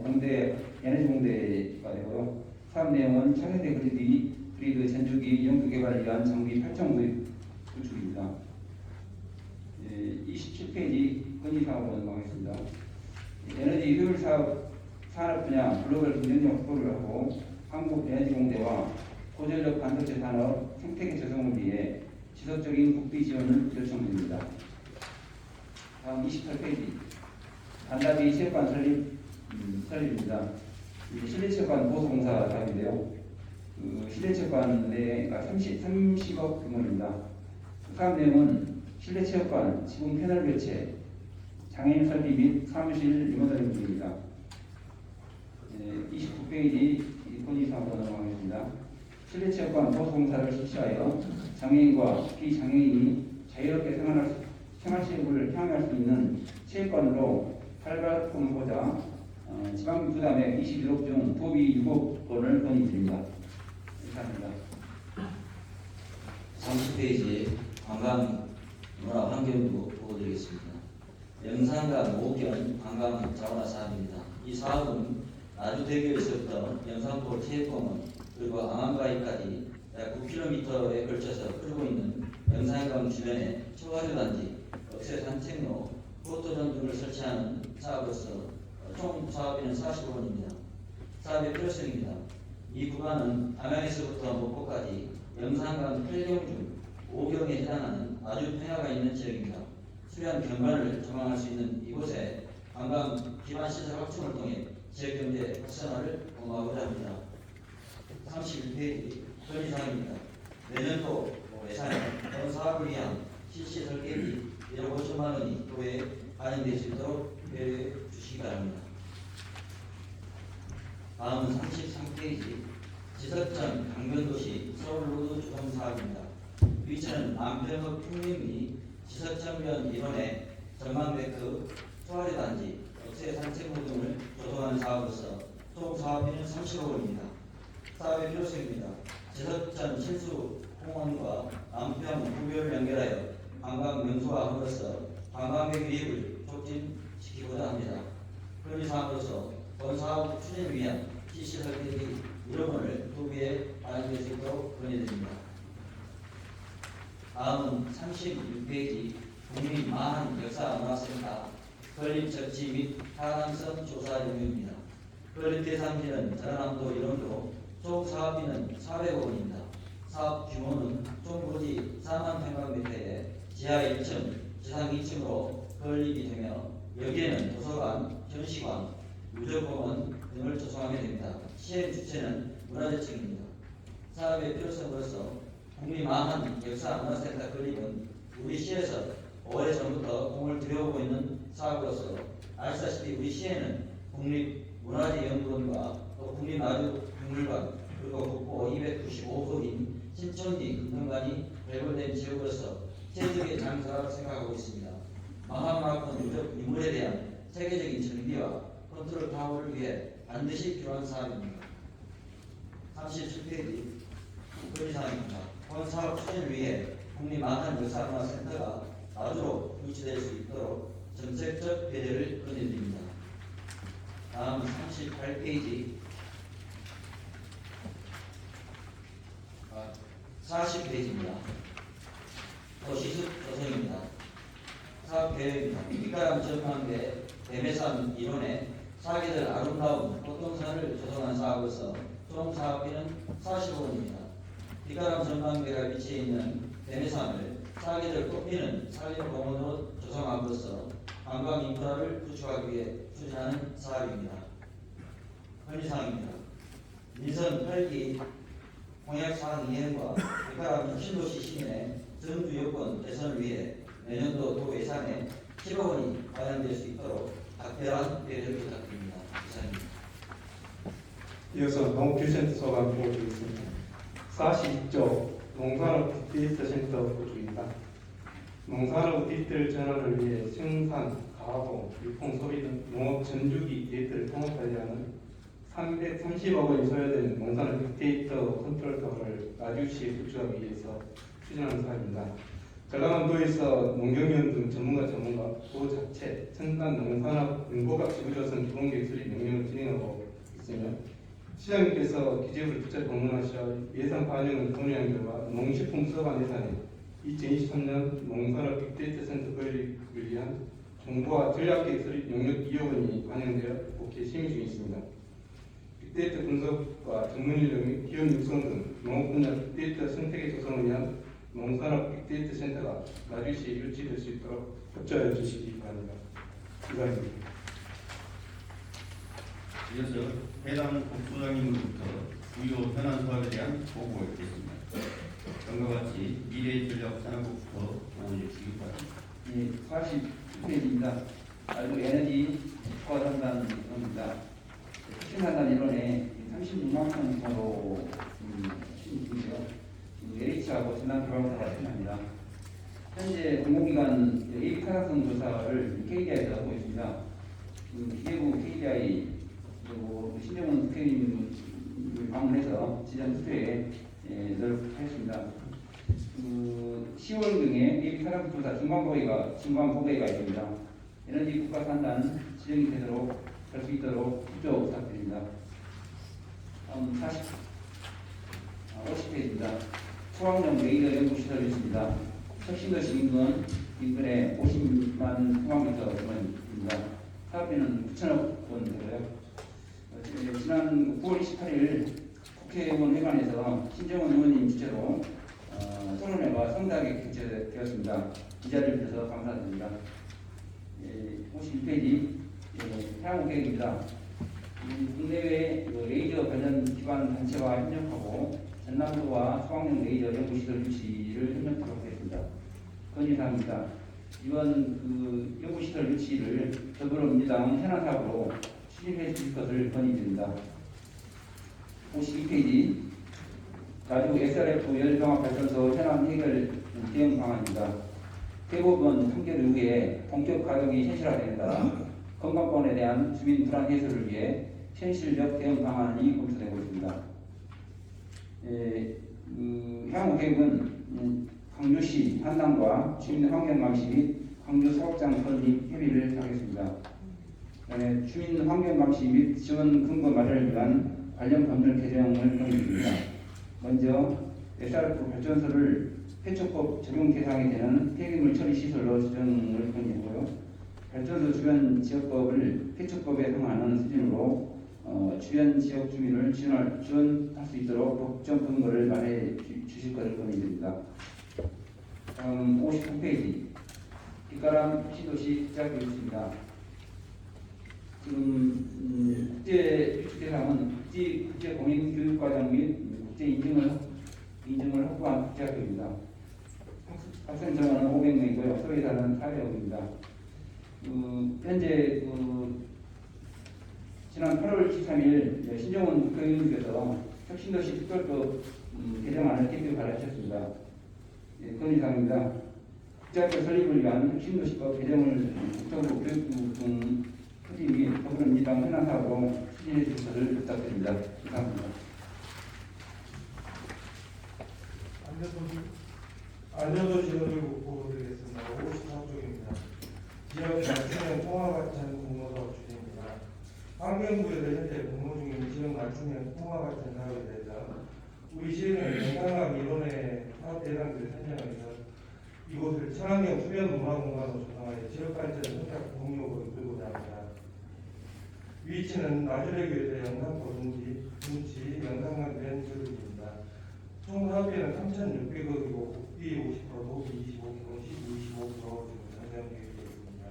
Speaker 6: 공대 에너지공대가 되고요. 사업 내용은 차세대 그리드 전주기 연구 개발을 위한 장비 8,500 구축입니다. 27페이지 건의사업으로 넘어가겠습니다. 에너지 효율 사업 산업 분야 글로벌 경쟁력 확보를 하고 한국에너지공대와 고전력 반도체 산업 생태계 조성을 위해 지속적인 국비 지원을 요청드립니다. 다음 28페이지 반다비 체육관 설립입니다. 실내체육관 보수공사 사업인데요. 실내체육관 내가 30억 규모입니다. 사업 내용은 실내체육관 지붕 패널 교체, 장애인 설비 및 사무실 리모델링 중입니다. 29페이지 건의사업으로 넘어가겠습니다. 실내체육관 보수공사를 실시하여 장애인과 비장애인이 자유롭게 생활체육을 향유할 수 있는 체육관으로 활발하고자 지방비 부담액 21억 중 도비 6억 원을 건의드립니다. 감사합니다.
Speaker 7: 30페이지 관광문화환경부 보고드리겠습니다. 영산과 모견 관광 자원화 사업입니다. 이 사업은 나주대교에서부터 영산포 체육공원 그리고 암암바위까지 약 9km에 걸쳐서 흐르고 있는 영산강 주변에 초화류단지, 억새 산책로, 포토존 등을 설치하는 사업으로서 총 사업비는 40억 원입니다. 사업의 필요성입니다. 이 구간은 담양에서부터 목포까지 영산강 8경 중 5경에 해당하는 아주 평야가 있는 지역입니다. 수려한 경관을 조망할 수 있는 이곳에 관광 기반 시설 확충을 통해 지역 경제 활성화를 도모하고자 합니다. 31페이지 건의사항입니다. 내년도 예산에 본 사업을 위한 실시 설계비 1억 5천만 원이 도에 반영될 수 있도록 배려해 주시기 바랍니다. 다음은 33페이지 지석전 강변도시 서울로드 조성 사업입니다. 위치는 남평읍 풍림리 지석전변 일원의 전망데크, 소화리 단지, 억새 산책로 등을 조성하는 사업으로서 총 사업비는 30억 원입니다. 사업의 필요성입니다. 지석전 신수 공원과 남평 구교를 연결하여 관광 명소화함으로써 관광객 유입을 촉진시키고자 합니다. 그런 사업으로서 본 사업 추진을 위한 실시 설계비 1억 원을 도비에 반영될 수 있도록 건의드립니다. 다음은 36페이지 국민마한 역사문화센터 건립 적지 및 타당성 조사 영역입니다. 건립 대상지는 전라남도 일원으로 총 사업비는 400억 원입니다. 사업 규모는 총 부지 4만 평방미터에 지하 1층, 지상 2층으로 건립이 되며 여기에는 도서관, 전시관, 유적공원 등을 조성하게 됩니다. 시행 주체는 문화재청입니다. 사업의 필요성으로서 국립마한 역사문화센터 건립은 우리 시에서 오래전부터 공을 들여오고 있는 사업으로서 아시다시피 우리 시에는 국립문화재연구원과 또 국립나주박물관 그리고 국보 295호인 신천지 금능관이 발굴된 지역으로서 최적의 장소라고 생각하고 있습니다. 마한마권 유적 유물에 대한 세계적인 정비와 컨트롤 타워를 위해 반드시 필요한 사업입니다. 37페이지 건의사항입니다. 본 사업 추진을 위해 국립마한 역사문화센터가 나주로 위치될 수 있도록 정책적 배려를 건의드립니다. 다음 38페이지 40페이지입니다. 도시숲 조성입니다. 사업 계획입니다. 밑가람 전망대 대매산 일원에 사계절 아름다운 꽃동산을 조성한 사업으로서 총 사업비는 40억 원입니다. 밑가람 전망대가 위치해 있는 대매산을 사계절 꽃피는 산림공원으로 조성함으로써 관광 인프라를 구축하기 위해 추진하는 사업입니다. 건의사항입니다. 민선 8기 공약사항 이행과 밑가람 혁신도시 시민의 전주 여건 개선을 위해 내년도 도 예산에 10억 원이 반영될 수 있도록 각별한 배려를 부탁드립니다.
Speaker 4: 이상입니다.
Speaker 3: 이어서 농업기술센터 소감 보여드리겠습니다. 42조 농산업 빅데이터 센터 구축입니다. 농산업 빅데이터 전환을 위해 생산, 가공, 유통, 소비 등 농업 전주기 데이터를 통합하지 않은 330억 원이 소요된 농산업 빅데이터 컨트롤타워를 나주시에 구축하기 위해서 추진하는 사업입니다. 전라남도에서 농경위원 등 전문가, 도 자체, 첨단 농산업 인보각 지구조선 기본계획 수립 명령을 진행하고 있으며 시장님께서 기재부를 직접 방문하셔 예산 반영을 논의한 결과 농식품 수업안 예산에 2023년 농산업 빅데이터 센터 건립을 위한 정보와 전략계획 수립 영역 2억 원이 반영되어 국회 심의 중에 있습니다. 빅데이터 분석과 전문 인력 및 기업 육성 등 농업 분야 빅데이터 생태계 조성을 위한 농산업 빅데이터 센터가 나주시에 유치될 수 있도록 협조해 주시기 바랍니다. 이상입니다.
Speaker 1: 이어서 해당 국소장님으로부터 주요 현안 사업에 대한 보고를 듣겠습니다. 다음과 같이 미래전략산업국부터 보고해 주시기 바랍니다.
Speaker 6: 40페이지입니다. 아주 에너지 특화산단입니다. 특신산단 일원에 36만 톤 정도 있고요. LH하고 전남개발사가 참여합니다. 현재 공공기관 AB타당성 조사를 KDI에서 하고 있습니다. 기재부 KDI 그리고 신정훈 국회의원을 방문해서 지정 투표에 노력하였습니다. 10월경에 AB타당조사 중간보고회가 있습니다. 에너지 국가산단 지정이 되도록 할 수 있도록 협조 부탁드립니다. 다음 50페이지입니다. 소황령 레이더 연구시설이 있습니다. 혁신도시 인근에 50만 평방미터입니다. 사업비는 9천억 원 되고요. 지난 9월 28일 국회의원 회관에서 신정원 의원님 주최로 토론회가 성대하게 개최되었습니다. 이 자리를 빌어서 감사드립니다. 51페이지 향후 계획입니다. 국내외 레이저 관련 기관 단체와 협력하고 전남도와 소황령 레이저 연구시설 유치를 협력하도록 하겠습니다. 건의사항입니다. 이번 연구시설 유치를 더불어민주당 현안 사업으로 추진해 주실 것을 건의드립니다. 52페이지 나주 SRF 열병합발전소 현안 해결 대응 방안입니다. 대법원 판결 이후에 본격 가동이 현실화되는 따라 건강권에 대한 주민 불안 해소를 위해 현실적 대응 방안이 검토되고 있습니다. 향후 계획은 광주시 한남과 주민 환경감시 및 광주 사업장 설립 협의를 하겠습니다. 주민 환경감시 및 지원 근거 마련을 위한 관련 법률 개정을 건의드립니다. 먼저 SRF 발전소를 폐초법 적용 대상이 되는 폐기물 처리 시설로 지정을 건의하고요. 발전소 주변 지역법을 폐초법에 해당하는 수준으로 주변 지역 주민을 지원할 수 있도록 법정 근거를 마련해 주실 것을 건의드립니다. 다음 59페이지 뒷가람 시도시 국제학교입니다. 지금 국제 유치 대상은 국제 공인 교육과정 및 국제 인증을 확보한 국제학교입니다. 학생 정원은 500명이고요. 소외사는 400명입니다. 현재 지난 8월 13일 신정훈 국회의원님께서 혁신도시 특별법 개정안을 대표 발의하셨습니다. 건의사항입니다. 국제학교 설립을 위한 혁신도시법 개정을 국토부 교육부 등 추진 및 더불어민주당 현안 사업으로 추진해 주실 것을 부탁드립니다. 감사합니다.
Speaker 3: 안전도시를 보고드리겠습니다. 54쪽입니다. 지역 맞춤형 통화발전 공모사업 추진입니다. 환경부에서 현재 공모 중인 지역 맞춤형 통화발전 사업에 대해서 우리 지역의 건강학 이론의 사업 대상들을 선정해서 이곳을 친환경 수변 문화공간으로 조성하여 지역발전 성격 동력으로 이끌고자 합니다. 위치는 나주대교에서 영산포 둔치 영산강 지역입니다. 총 사업비는 3,600억이고 국비 50%, 도비 25%, 시비 25% 지금 선정 계획되어 있습니다.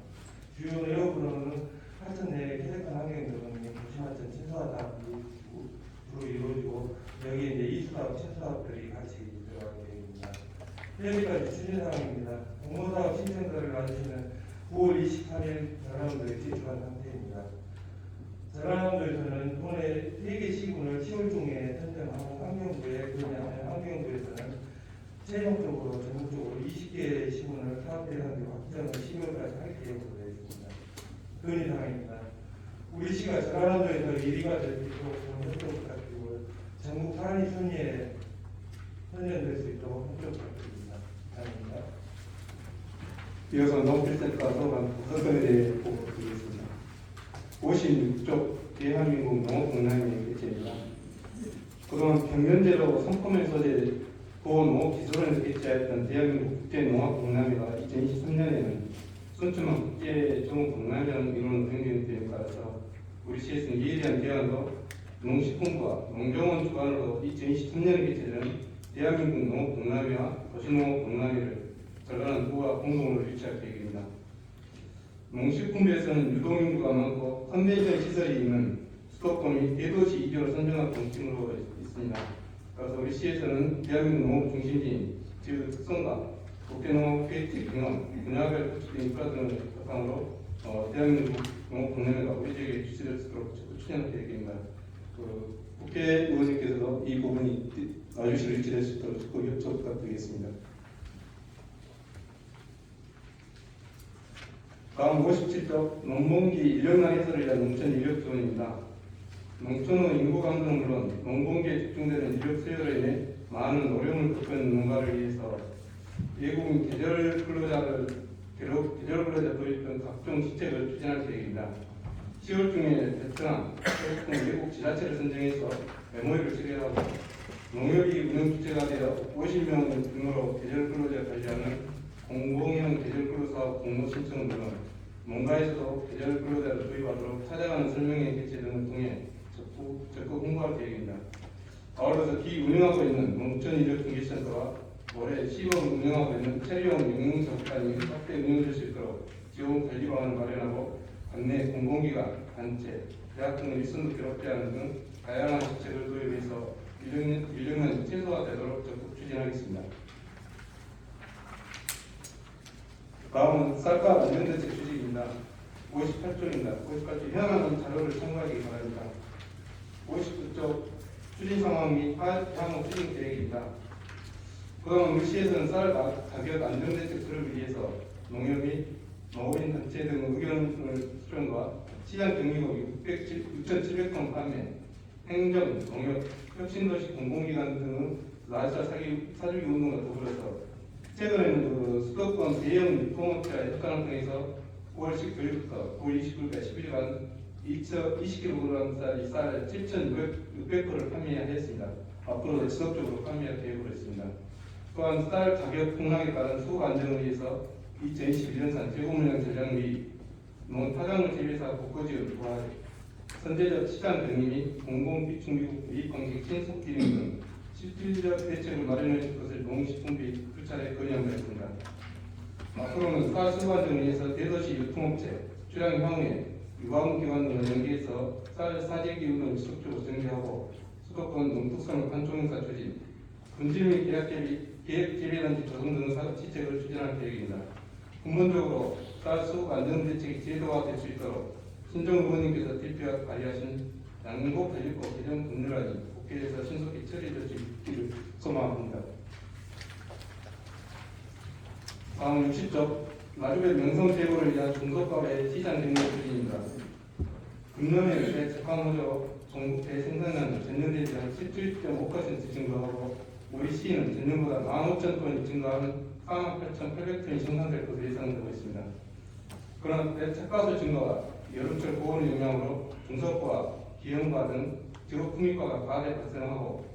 Speaker 3: 주요 내역으로는 하천 내 쾌적한 환경 조성 및 도시하천 친수화답 주로 이루어지고 여기에 이제 이수사업, 친수사업들이 같이 들어가게 됩니다. 여기까지 추진사항입니다. 공모사업 신청서를 받으시는 9월 23일 전화번호에 제출한 상태입니다. 전라남도에서는 올해 3개 시군을 10월 중에 선정하고 환경부에서는 최종적으로 전국적으로 20개 시군을 사업 대상으로 확정을 12월까지 할 계획으로 되어 있습니다. 건의사항입니다. 우리 시가 전라남도에서 1위가 될 수 있도록 협조 부탁드리고 전국 단위 순위에 선정될 수 있도록 협조 부탁드립니다. 감사합니다.
Speaker 8: 이어서 농필센터 소관 부서에 대해 보고드리겠습니다. 56쪽 대한민국 농업공단의 개최입니다. 그동안 평년제로 상품의 소재 고농업기술원에서 개최했던 대한민국 국제농업공단회가 2023년에는 순천만 국제종합공단회랑 이루는 변경에 따라서 우리 시에서는 이에 대한 대안도 농식품부와 농정원 주관으로 2023년에 개최되는 대한민국 농업공단회와 도시농업공단회를 전라는 부와 공동으로 유치할 계획입니다. 농식품부에서는 유동인구가 많고 컨벤션 시설이 있는 수도권이 대도시 2조를 선정한 정책으로 있습니다. 그래서 우리 시에서는 대한민국 농업 중심지인 지역 특성과 국제농업 계획 경험, 분야별 구축된 인프라 등을 바탕으로 대한민국 농업공단회가 우리 지역에 유치될 수 있도록 추진할 계획입니다. 국회의원님께서도 이 부분이 나주시로 유치될 수 있도록 적극 협조 부탁드리겠습니다. 다음 57쪽 농번기 인력난 해소를 위한 농촌 인력 지원입니다. 농촌의 인구 감소는 물론 농번기에 집중되는 인력 수요로 인해 많은 어려움을 겪는 농가를 위해서 외국인 계절 근로자 도입 등 각종 시책을 추진할 계획입니다. 10월 중에 베트남, 태국 등 외국 지자체를 선정해서 메모리를 체결하고 농협이 운영 주체가 되어 50명 규모로 계절 근로자 관리하는 공공형 계절 근로사업 공모 신청은 물론 농가에서도 계절 근로자를 도입하도록 찾아가는 설명회 개최 등을 통해 적극 홍보할 계획입니다. 아울러서 기운영하고 있는 농촌 인력 중개센터와 올해 시범 운영하고 있는 체리용 영농사업단이 확대 운영될 수 있도록 지원 관리 방안을 마련하고 관내 공공기관, 단체, 대학 등의 일선도 결합되는 등 다양한 정책을 도입해서 인력난이 최소화되도록 적극 추진하겠습니다. 다음은 쌀과 안전대책 주식입니다. 58쪽입니다. 58쪽 현황은 자료를 참고하기 바랍니다. 59쪽 추진 상황 및 향후 추진 계획입니다. 그동안 우리 시에서는 쌀 가격 안정대책 수립을 위해서 농협 및 농업인 단체 등 의견을 수렴과 시장 경리국 6,700톤 판매, 행정, 농협, 혁신도시 공공기관 등의 라자 사주기 운동과 더불어서 최근에는 수도권 대형 유통업체와 협상을 통해서 9월 19일부터 9월 29일까지 10일간 20kg 쌀 7,600호를 판매하였습니다. 앞으로도 지속적으로 판매할 계획으로 있습니다. 또한 쌀 가격 폭락에 따른 수급 안정을 위해서 2021년산 재고물량 전략 및 농타작물 재배사 복구 지원 도와 선제적 시장 등리 및 공공비축미국 유입 방식 신속 기능 등 실질적 대책을 마련해 줄 것을 농식품부에 수차례 건의한 바 있습니다. 앞으로는 쌀 수급 안정을 위해서 대도시 유통업체, 출향 향후에 유관기관 등을 연계해서 쌀 사재기 운동을 지속적으로 전개하고 수도권 농특산물 판촉행사 추진, 금질 및 계획 재배단지 조성 등 시책을 추진할 계획입니다. 근본적으로 쌀 수급 안정 대책이 제도화될 수 있도록 신정 의원님께서 대표 발의하신 양국 관리법 개정 법률안이 국회에서 신속히 처리될 수 있기를 소망합니다. 다음 60쪽 나주배 명성 제고를 위한 중소가의 시장 경영 추진입니다. 금년에 대책화모조 전국 대생산량 전년대에 대한 17.5% 증가하고 우리 시는 전년보다 15,000톤이 증가하는 48,800톤이 생산될 것으로 예상되고 있습니다. 그러나 대책가수 증가와 여름철 고온의 영향으로 중소가, 기형가 등 지역품위가가 과대 발생하고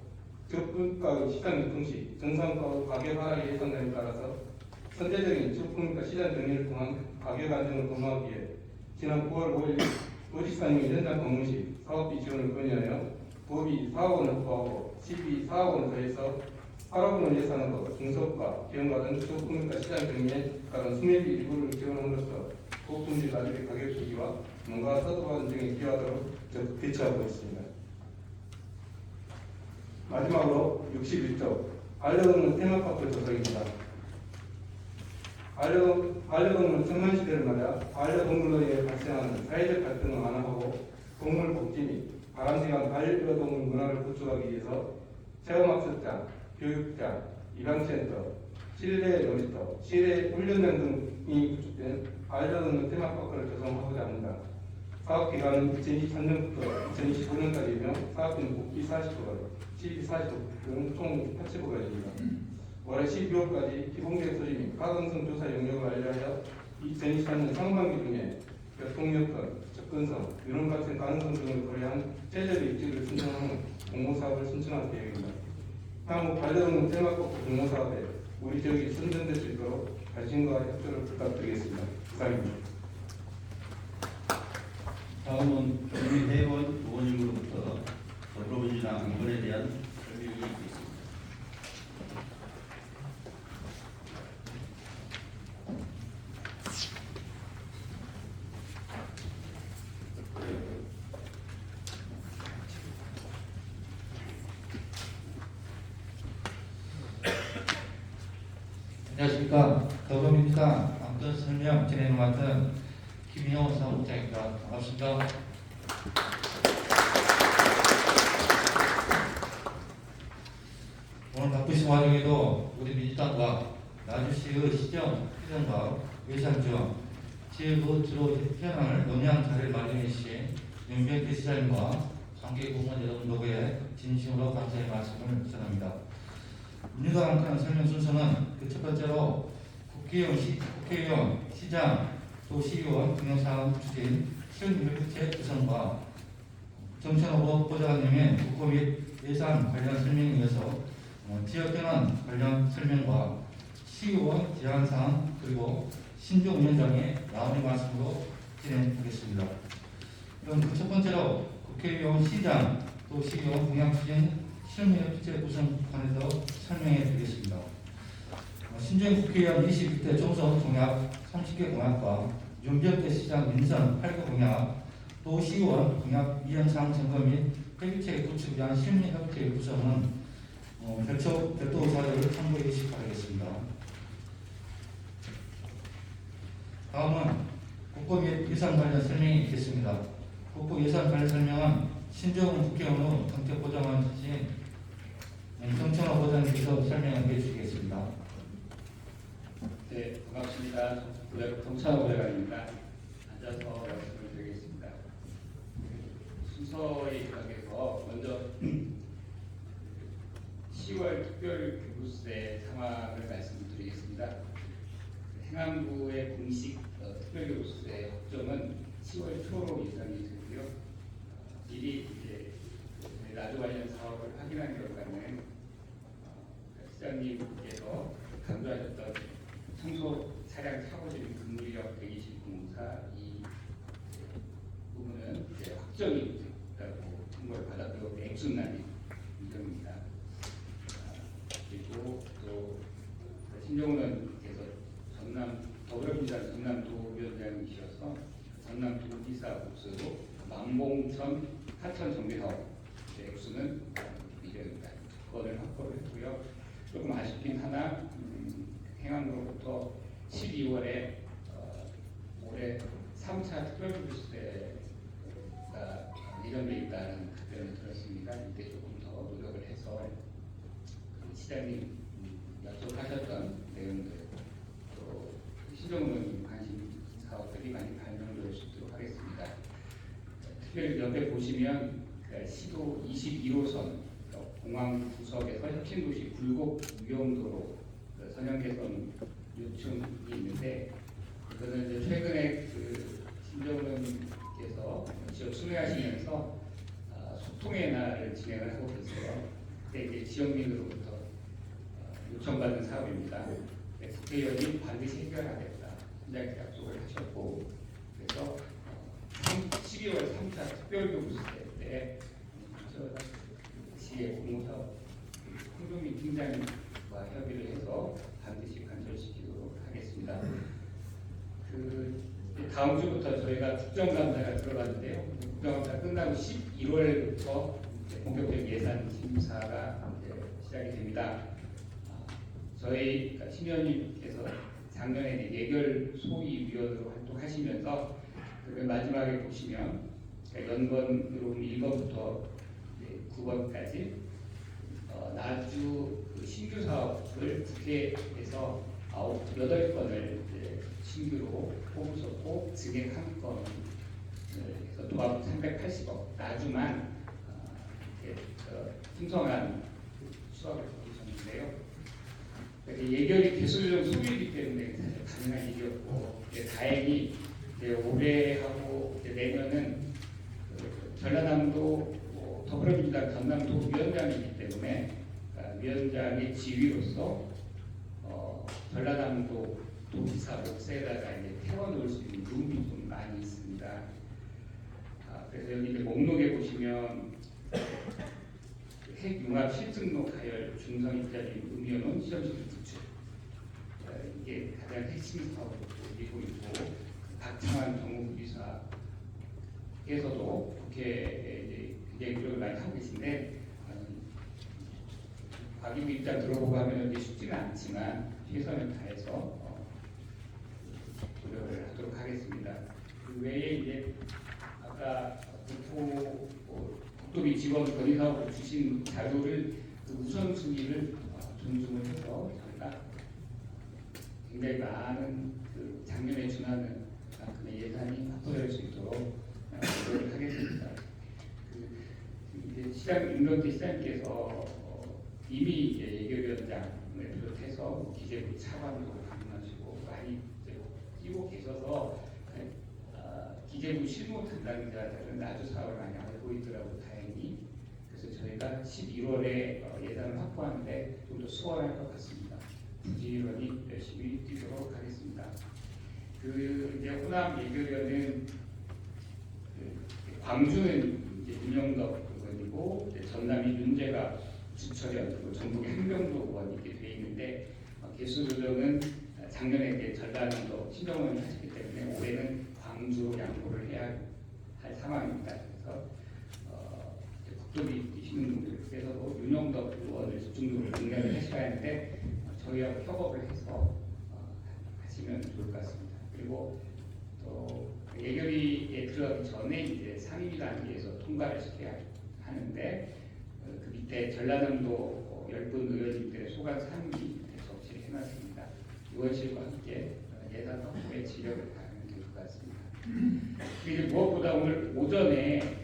Speaker 8: 지역품위가의 시장 유통시 정상가의 가격 하락이 예상됨에 따라서 선제적인 지역품위가 시장 정리를 통한 가격 안정을 도모하기 위해 지난 9월 5일 도지사님이 현장 방문 시 사업비 지원을 건의하여 도비 4억 원을 확보하고 시비 4억 원을 더해서 8억 원 예산으로 중소가, 기형가 등 지역품위가 시장 정리에 따른 수매비 일부를 지원함으로써 고품질 나주의 가격 주기와 농가 서도 안정에 기여하도록 적극 대처하고 있습니다. 마지막으로 61쪽 반려동물 테마파크 조성입니다. 반려동물은 청년시대를 맞아 반려동물로 인해 발생하는 사회적 갈등을 완화하고 동물 복지 및 바람직한 반려동물 문화를 구축하기 위해서 체험학습장, 교육장, 입양센터, 실내 놀이터, 실내 훈련장 등이 구축된 반려동물 테마파크를 조성하고자 합니다. 사업 기간은 2023년부터 2025년까지이며 사업비는 국비 40억원, 시비 40억 등총 80억원입니다. 올해 12월까지 기본계획 소집 및 가능성 조사 영역을 완료하여 2023년 상반기 중에 교통여건, 접근성, 유럽 같은 가능성 등을 고려한 최저의 입지를 신청하는 공모사업을 신청할 계획입니다. 향후 반려동물 테마파크 공모사업에 우리 지역이 선정될 수 있도록 관심과 협조를 부탁드리겠습니다. 이상입니다.
Speaker 1: 다음은 국민회원 의원님으로부터 더불어민주당 안건에 대한 설명이 있겠습니다.
Speaker 9: 안녕하십니까. 더불어민주당 안건 설명 진행을 맡은 김희영 사무국장입니다. 반갑습니다. 오늘 바쁘신 와중에도 우리 민주당과 나주시의 시정, 회전과 예산 지원, 지역의 주로 현안을 논의한 자리를 마련해 주신 윤병태 시장님과 관계 공무원 여러분들에게 진심으로 감사의 말씀을 전합니다. 민주당 안건 설명 순서는 첫 번째로 국회의원, 시장, 또 시의원 동영상 추진, 실무협의체 구성과 정천호보 보좌관님의 국고 및 예산 관련 설명에 이어서 지역 현안 관련 설명과 시의원 제안사항 그리고 신종 위원장의 나오는 말씀으로 진행하겠습니다. 그럼 첫 번째로 국회의원, 시장, 또 시의원 공약 추진, 실무협의체 구성 관해서 설명해 드리겠습니다. 신정 국회의원 22대 총선 공약 30개 공약과 윤병태 시장 민선 8개 공약, 또 시의원 공약 이행사항 점검 및 협의체 구축 위한 실무협의체 구성은 별도 자료를 참고해 주시기 바라겠습니다. 다음은 국고 및 예산 관련 설명이 있겠습니다. 국고 예산 관련 설명은 신정훈 국회의원으로 정책 보좌관 주신 정천호 보좌관님께서 설명해 주시겠습니다.
Speaker 2: 네, 반갑습니다. 정찬호 보좌관입니다. 앉아서 말씀을 드리겠습니다. 순서에 입각해서 먼저 10월 특별교부세 상황을 말씀드리겠습니다. 행안부의 공식 특별교부세 확정은 10월 초로 예상이 되고요. 미리 이제 나주 관련 사업을 확인한 결과는 시장님께서 강조하셨던 청소 차량 사고질 근무력 120공사 이 부분은 이제 확정이 됐다고 통보를 받았고 액수난이 인정입니다. 그리고 또 신정훈께서 더불어민주당 전남도위원장이셔서 전남도지사 국수로 망봉천 하천 정비사업 액수는 미정입니다. 그거를 확보를 했고요. 조금 아쉽긴 하나 행안부로부터 12월에 올해 3차 특별교부세가 예정돼 있다는 답변을 들었습니다. 이때 조금 더 노력을 해서 시장님 약속하셨던 내용들 또 신정훈 관심 사업들이 많이 반영될 수 있도록 하겠습니다. 특별히 옆에 보시면 시도 21호선 공항 구석에서 혁신도시 굴곡 유영도로 선형 개선 요청이 있는데 이거는 이제 최근에 신정훈께서 지역 순회하시면서 소통의 날을 진행을 하고 계세요. 그때 이제 지역민으로부터 요청받은 사업입니다. 국회의원이 반드시 해결하겠다 현장에서 약속을 하셨고 그래서 12월 3차 특별교부세 때 시의 공모사업 홍종민 팀장과 협의를 해서 반드시 간절시키도록 하겠습니다. 다음 주부터 저희가 국정감사가 들어가는데요. 국정감사 끝나고 11월부터 본격적인 예산 심사가 시작이 됩니다. 저희 심 의원님께서 작년에 예결 소위위원으로 활동하시면서 마지막에 보시면
Speaker 10: 연번으로 1번부터 9번까지 나주 그 신규 사업을 국회에서 8건을 신규로 뽑으셨고 증액 1건 해서 도합 380억 나주만 풍성한 수확을 거두셨는데요. 예결이 개수령 소유이기 때문에 사실 가능한 일이었고 다행히 올해하고 내년은 전라남도 더불어민주당 전남도 위원장이기 때문에 위원장의 지위로서 전라남도 도지사 몫에다가 이제 태워놓을 수 있는 룸이 좀 많이 있습니다. 그래서 여기 이제 목록에 보시면 핵융합 실증로 가열 중성 입자리 음이온원 시험실 구축 이게 가장 핵심 사업으로 이루고 있고 박창환 정무부지사께서도 국회에 이제 굉장히 노력을 많이 하고 계신데 과기부 입장 들어보고 하면 이제 쉽지는 않지만 최선을 다해서 노력을 하도록 하겠습니다. 그 외에 이제 아까 국토비 지원 건의 사업을 주신 자료를 그 우선순위를 존중을 해서 저희가 굉장히 많은 그 작년에 준하는 만큼의 예산이 확보될 수 있도록 노력을 하겠습니다. 이제 시장 윤건태 시장님께서 이미 예결위원장을 비롯해서 기재부 차관도 방문하시고 많이 뛰고 계셔서 기재부 실무 담당자들은 나주 사업을 많이 알고 있더라고요. 다행히. 그래서 저희가 11월에 예산을 확보하는데 좀 더 수월할 것 같습니다. 부지런히 열심히 뛰도록 하겠습니다. 그 이제 호남 예결위원은 광주는 이제 윤영덕 의원이고 전남이 윤재가 주철현 그리고 전북의 한명도 의원이 이렇게 돼 있는데 개수 조정은 작년에 이제 전라남도 신정원을 하셨기 때문에 올해는 광주 양보를 해야 할 상황입니다. 그래서 국토비 뛰시는 분들께서도 윤영덕 의원을 집중적으로 능력을 하셔야 하는데 저희와 협업을 해서 하시면 좋을 것 같습니다. 그리고 또 예결위에 들어가기 전에 이제 상임위 단계에서 통과를 시켜야 하는데 그 밑에 전라남도 10분 의원님들의 소관 상임위 접시를 해놨습니다. 의원실과 함께 예산 확보에 지력을 다하면 될 것 같습니다. 그리고 무엇보다 오늘 오전에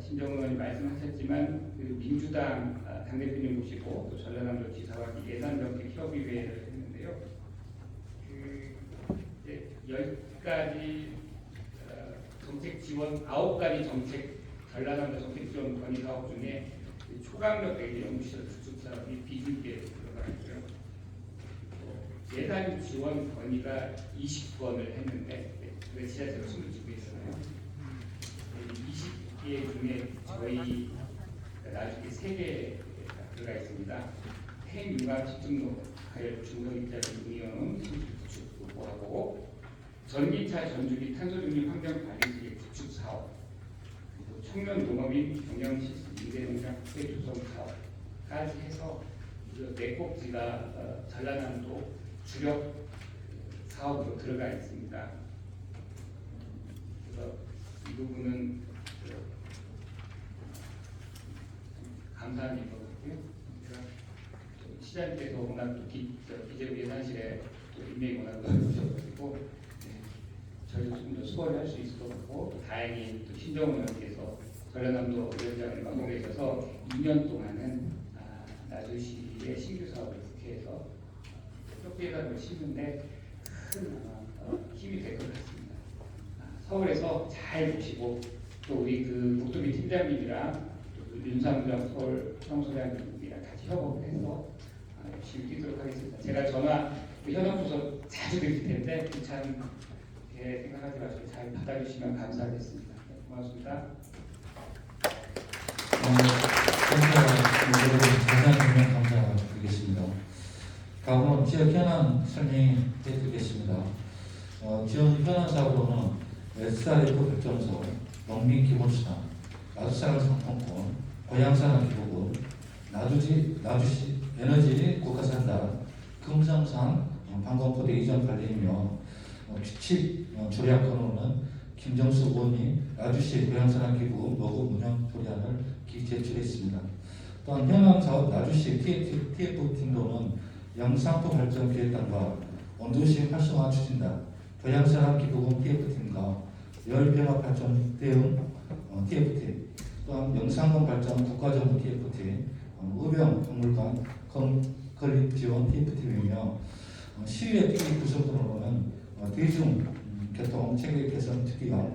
Speaker 10: 신정훈 의원이 말씀하셨지만 그 민주당 당대표님 모시고 또 전라남도 지사와 예산정책 협의회를 했는데요. 그 10가지 정책 지원 9가지 정책 전라남도 정책 지원 건의 사업 중에 초강력 대기 연구시설 구축 사업이 비준비에 들어가 있고요. 예산 지원 건의가 20건을 했는데 그 지자체가 22개 있잖아요. 20개 중에 저희 나중에 3개 들어가 있습니다. 핵융합 집중로 가열 중성입자리 운영 구축 보고하고 전기차 전주기 탄소중립 환경관리지의 구축 사업 그리고 청년 농업인 경영시스 인재농장 확대 조성 사업까지 해서 4꼭지가 전라남도 주력 사업으로 들어가 있습니다. 그래서 이 부분은 감사한 일 것 같고요. 시장님께서 워낙 또 기재부 예산실에 또 인맥이 워낙 넓으셔가지고 저희도 좀 더 수고를 할 수 있을 것 같고 또 다행히 또 신정훈 의원께서 전라남도 위원장을 맡고 계셔서 2년 동안은 나주시의 신규 사업을 국회에서 협의회담을 심는데 큰 힘이 될 것 같습니다. 서울에서 잘 보시고 또 우리 그 국토비 팀장님이랑 윤상정 서울 청소년들이랑 같이 협업해서 열심히 뛰도록 하겠습니다. 제가 전화 현업부서 자주 드릴 텐데 귀찮게 생각하지 마시고 잘 받아주시면 감사하겠습니다. 네, 고맙습니다.
Speaker 9: 자세한 설명 감사드리겠습니다. 다음은 지역 현안 설명해 드리겠습니다. 지역 현안 사업으로는 SRF 발전소, 농민기본수당, 나주산업 상품권, 고향산업 기부금, 나주시 에너지 국가산단, 금성산 방공포대 이전 관리이며 규칙 조약 건으로는 김정수 의원이 나주시 고향사랑기부 모금 운영 조례안을 제출했습니다. 또한 현황 사업 나주시 TF팀도는 영상도 발전 기획단과 원도시 활성화 추진단, 고향사랑기부금 TF팀과 열병합 발전 대응 TF팀, 또한 영상권 발전 국가정보 TF팀, 의병박물관 건립 지원 TF팀이며 시의회 특위 구성으로는 대중교통 체계 개선 특위가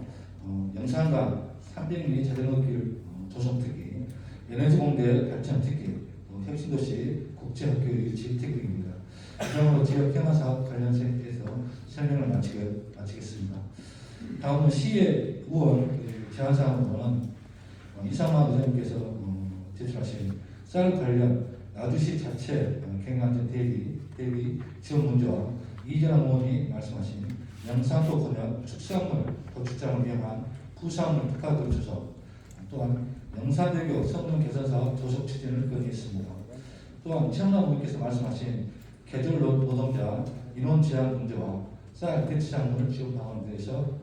Speaker 9: 영산간 300리 자전거길 조성 특위, 에너지 공대 발전 특위, 혁신도시 국제학교 유치 특위입니다. 이상으로 지역 평화 사업 관련해서 설명을 마치겠습니다. 다음은 시의 의원 제안사항으로는 이상만 의장님께서 제출하신 쌀 관련 나주시 자체 경영안전 대비 지원 문제와 이재남 의원이 말씀하신 영산도 권역 축산물 도축장을 위한 부산물 특화도 조성, 또한 영산대교 성능 개선 사업 조속 추진을 건의했습니다. 또한 최영남 의원께서 말씀하신 계절 노동자 인원 제한 문제와 쌀 대체작물 지원 방안에 대해서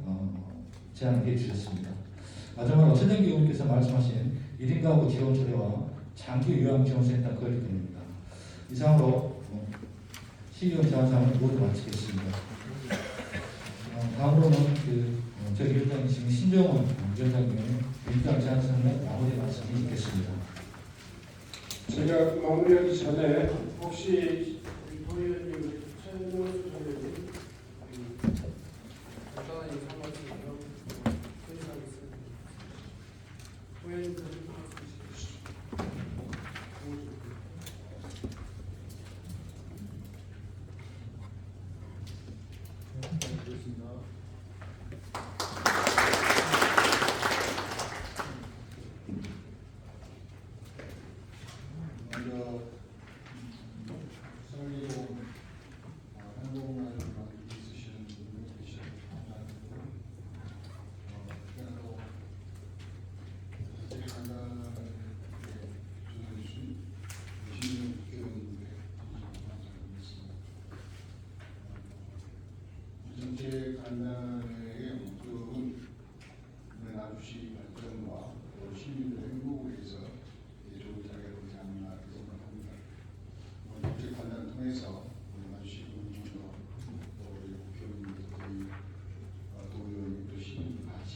Speaker 9: 제안해 주셨습니다. 마지막으로 최정기 의원께서 말씀하신 1인 가구 지원 조례와 장기 요양 지원센터 건립입니다. 이상으로 시의원 제안사항을 모두 마치겠습니다. 다음으로는 저희 위원장이신 신정원 위원장님의 민주당 제안사항을 마무리 말씀을 듣겠습니다.
Speaker 11: 제가 마무리하기 전에 혹시 도의원님 최노수 선생님 간단한 인사 말씀으로 인사하겠습니다. 도의원님들 말씀 주십시오.
Speaker 12: 먼저 설리고 행복을 있으시는 분들 계시고 감사드리고 그래도 되게 간단하게 전해주신 20년 국회의원님께 감사드리겠습니다. 전체 간단하게 목적은 나주시 발전과 시민들의 행복을 위해서 좋은 자리가 되지 않나 생각합니다. 국제 관련을 통해서 우리 나주시 군민도 우리 국회의원님도 저희 도의원님도 시민도 같이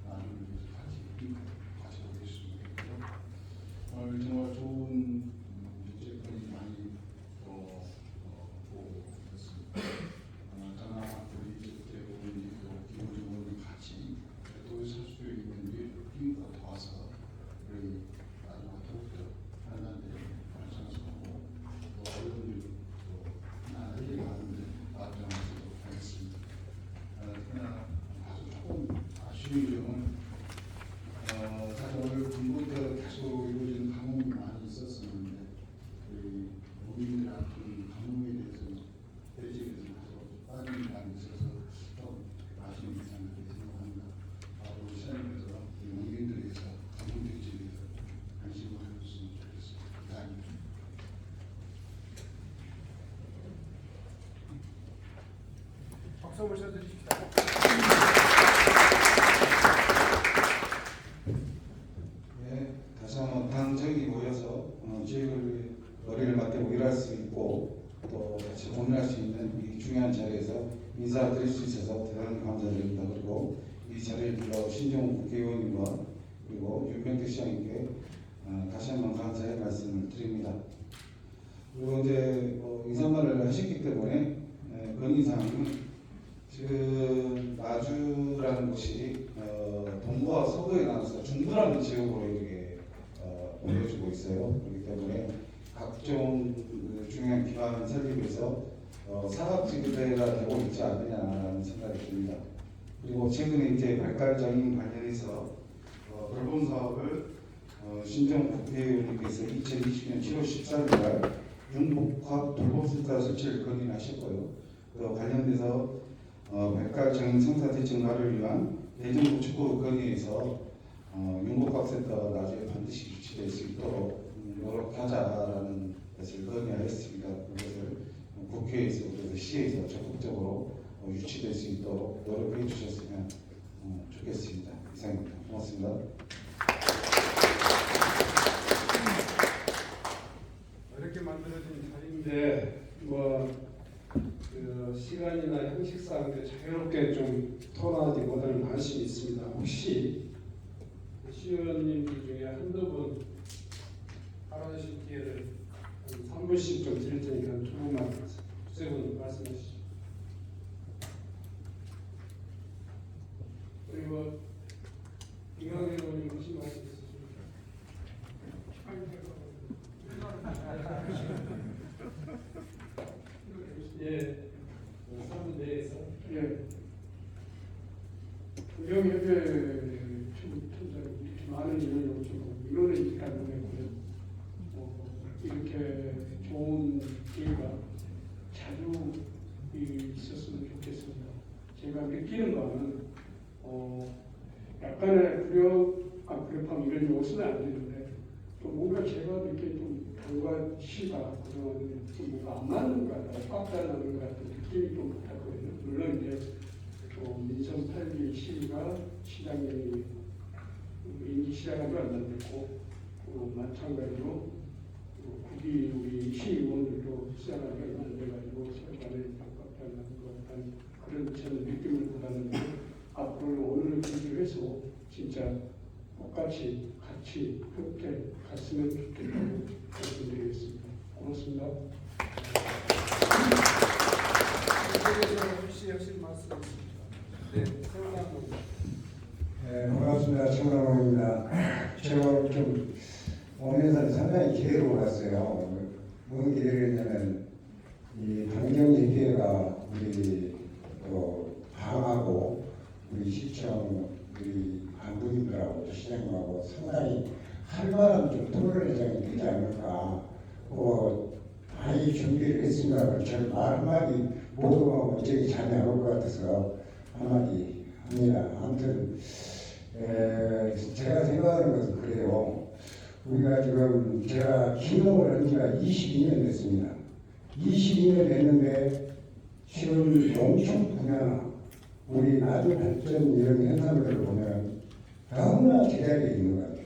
Speaker 12: 나주를 위해서 같이 보겠습니다. 오늘 정말 좋은 문제들이 많이 보고 있습니다. 저나 우리 대의원님도 기본적으로 같이 도의 살 수 있는 힘과 도와서 우리 나중에 더욱더 한단데 발전하고 또 어려운 나라에 가는데 발전하도록 하겠습니다. 그러나 아주 조금 아쉬운 점은 사실 오늘 군부터 계속 이루어지는 강음이 많이 있었었는데 우리 국민들한테 강음에 대해서는 대책에 대해서 빠짐이 많이 있어서 좀 아쉬운 이상을 생각합니다. 우리 시장님께서 농민들에 대해서 강음 대책에 대해서 관심을 가졌으면 좋겠습니다. 감사합니다.
Speaker 11: 박수 한번 쳐주십시오.
Speaker 12: 네, 다시 한번 당정이 모여서 지역을 머리를 맞대고 일할 수 있고 또 같이 고민할 수 있는 이 중요한 자리에서 인사드릴 수 있어서 대단히 감사드립니다. 그리고 이 자리를 빌어 신정훈 국회의원님과 그리고 윤병태 시장님께 다시 한번 감사의 말씀을 드립니다. 그리고 이제 인사말을 하셨기 때문에 건의사항은 지금 나주라는 곳이 동부와 서부에 나눠서 중부라는 지역으로 이렇게 보여주고 있어요. 그렇기 때문에 각종 중요한 기반 설립에서 사각지대가 되고 있지 않느냐라는 생각이 듭니다. 그리고 최근에 이제 발달장애인 관련해서 돌봄 사업을 신정 국회의원님께서 2020년 7월 13일 융복합 돌봄센터 설치를 건의하셨고요. 또 관련돼서 발달장애인 성사대책마를 위한 대정부 촉구 건의에서 융복합센터가 나중에 반드시 유치될 수 있도록 노력하자라는 것을 건의하였습니다. 그것을 국회에서 그래서 시에서 적극적으로 유치될 수 있도록 노력해 주셨으면 좋겠습니다. 이상입니다. 고맙습니다.
Speaker 11: 이렇게 만들어진 자리인데 그 시간이나 형식상 자유롭게 좀 토론하지 못하는 관심이 있습니다. 혹시 시의원님들 중에 한두 분 발언하실 기회를 한 3분씩 좀 드릴 테니까 두 분만, 두세 분 말씀하시죠. 그리고 이강현 의원님 혹시 말씀 있으십니까? 예, 3분 내에서 구경협회 총장 이렇게 많은 인원이 오시고 인원은 잘 모르겠고요. 이렇게 좋은 기회가 자주 있었으면 좋겠습니다. 제가 느끼는 바는 약간의 불협함 이런 요소는 안 되는데 좀 뭔가 제가 이렇게 좀 당과 시가 그동안 좀 뭔가 안 맞는 것 같다, 꽉 달라는 것 같은 느낌이 좀 받거든요. 물론 이제 민선 8기 시가 시장님이 임기 시작한 지 얼마 안 됐고 마찬가지로 국기 우리 시의원들도 시작한 지 얼마 안 돼가지고 서로 간에 꽉 달라는 것 같은 그런 저는 느낌을 받았는데 앞으로 오늘을 계기로 해서 진짜 똑같이 같이 함께 갔으면 좋겠다고 말씀드리겠습니다. 고맙습니다. 혹시 하실 말씀 있습니까? 네,
Speaker 12: 네, 반갑습니다. 최문환입니다. 제가 좀 오면서 상당히 기대를 올랐어요. 무슨 기대를 했냐면 이 당정예계가 우리 방하고 우리 시청 우리 안부인들하고 시장님하고 상당히 활발한 좀 토론회장이 되지 않을까. 많이 준비를 했습니다. 저는 말 한마디 모두가 어쩌기 잠이 안 올 것 같아서 한마디 합니다. 아무튼 제가 생각하는 것은 그래요. 우리가 지금 제가 기능을 한 지가 22년 됐습니다. 22년 됐는데 지금 농촌 분야나 우리 나주 발전 이런 현상들을 보면 너무나 제자리에 있는 것 같아요.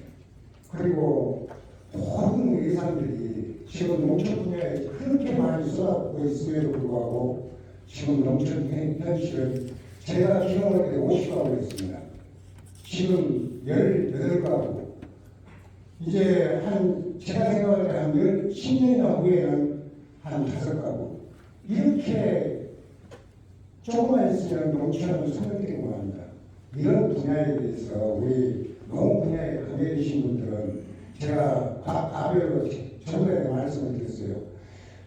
Speaker 12: 그리고 모든 우리 사람들이 지금 농촌 분야에 그렇게 많이 쏟아붓고 있음에도 불구하고 지금 농촌 현실은 제가 기억할 때 50가구 있습니다. 지금 18가구. 이제 제가 생각할 때 한 10년이나 후에는 한 5가구. 이렇게 조금만 있으면 농촌은 소멸되고 합니다. 이런 분야에 대해서 우리 농 분야에 관계 계신 분들은 제가 가별로 전부에 말씀을 드렸어요.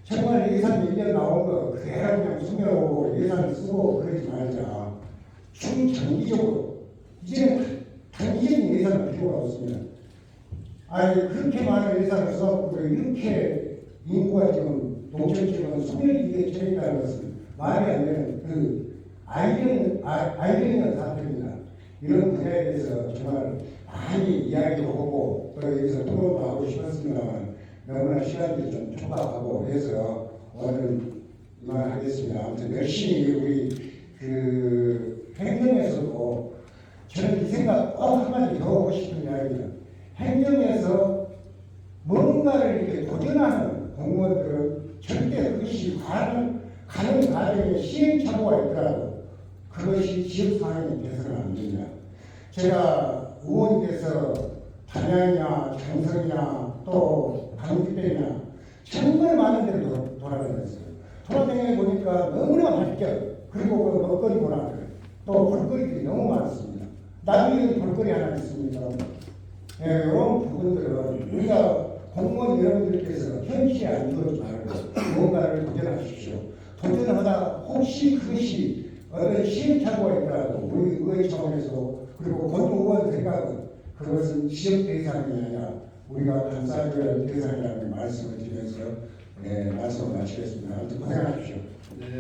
Speaker 12: 정말 예산 1년 나온 거 그대로 그냥 숨겨오고 예산을 쓰고 그러지 말자. 중장기적으로 이제는 단기적인 예산은 필요가 없습니다. 그렇게 많은 예산을 써서 이렇게 인구가 지금 농촌 지역은 소멸이 처해있다는 것은 말이 안 되는 아이러니한 사태입니다. 이런 분야에 대해서 정말 많이 이야기도 하고 또 여기서 토론도 하고 싶었습니다만 너무나 시간이 좀 촉박하고 해서 오늘은 이만하겠습니다. 아무튼 열심히 우리 행정에서도 저는 이 생각 꼭 한마디 더 하고 싶은 이야기입니다. 행정에서 뭔가를 이렇게 도전하는 공무원들은 절대 그것이 가는 과정에 시행착오가 있더라도 그것이 지역사항이 돼서는 안 됩니다. 제가 의원이 돼서 단양이나 장성이나 또 강북대나 정말 많은 데를 돌아다녔어요. 돌아다녀 보니까 너무나 발전 그리고 먹거리 문화들 또 볼거리들이 너무 많습니다. 나중에 볼거리 하나 있습니다. 이런 부분들은 우리가 공무원 여러분들께서 현실에 안 들어오지 말고 뭔가를 도전하십시오. 도전하다 혹시 그것이 어떤 시행착오가 있더라도 우리 의회 차원에서 그리고 권의원의 생각은 그것은 지역 대상이 아니라 우리가 감사드려야 할 대상이라는 말씀을 드리면서 말씀을 마치겠습니다. 아무튼 고생하십시오.
Speaker 11: 네.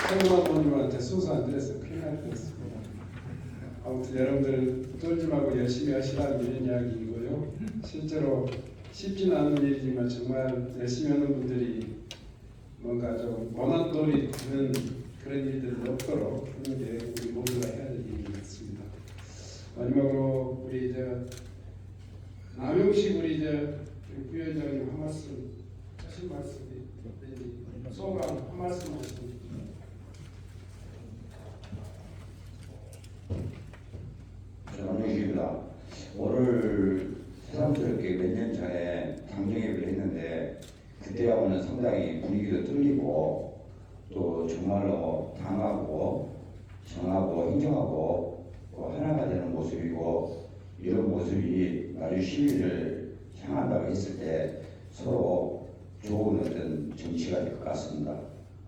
Speaker 11: 최문환 의원님한테 순서 안 드려서 큰일 날 뻔했습니다. 아무튼 여러분들 떨지 말고 열심히 하시라는 이런 이야기이고요. 실제로 쉽지는 않은 일이지만 정말 열심히 하는 분들이 뭔가 좀 원한돌이 되는 그런 일들은 없도록 하는 게 우리 모두가 해야 될 일인 것 같습니다. 마지막으로 우리 남영식 우리 부위원장님 한 말씀 하신 말씀이 소감 한 말씀 하십니다.
Speaker 13: 남영식입니다. 오늘 새삼스럽게 몇 년 전에 당정협의를 했는데 그때하고는 상당히 분위기도 틀리고 또 정말로 당하고 정하고 행정하고 하나가 되는 모습이고 이런 모습이 나주 시민을 향한다고 했을 때 서로 좋은 어떤 정치가 될 것 같습니다.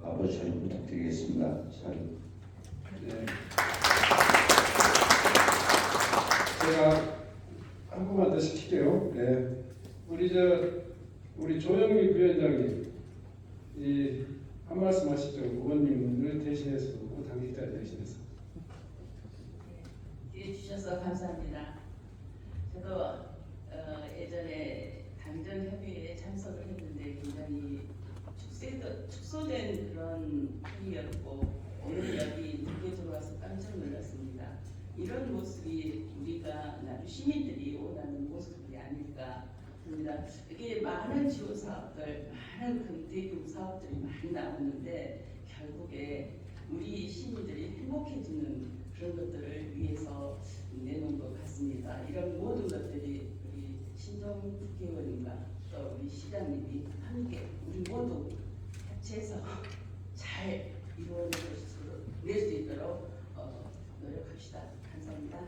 Speaker 13: 앞으로 잘 부탁드리겠습니다.
Speaker 11: 네. 제가 한 번만 더 시킬게요. 네. 우리 조영미 부위원장님 한 말씀 하시죠. 의원님을 대신해서 당직자를 대신해서.
Speaker 14: 기회 주셔서 감사합니다. 저도 예전에 당정협의회에 참석을 했는데 굉장히 축소된 그런 회의였고 오늘 여기 늦게 들어와서 깜짝 놀랐습니다. 이런 모습이 우리가 나주 시민들이 원하는 모습이 아닐까 합니다. 이게 많은 지원 사업들, 많은 금대금 사업들이 많이 나오는데 결국에 우리 시민들이 행복해지는 그런 것들을 위해서 내놓은 것 같습니다. 이런 모든 것들이 우리 신정 국회의원님과 또 우리 시장님이 함께 우리 모두 합쳐서 잘 이루어낼 수 있도록 노력합시다. 감사합니다.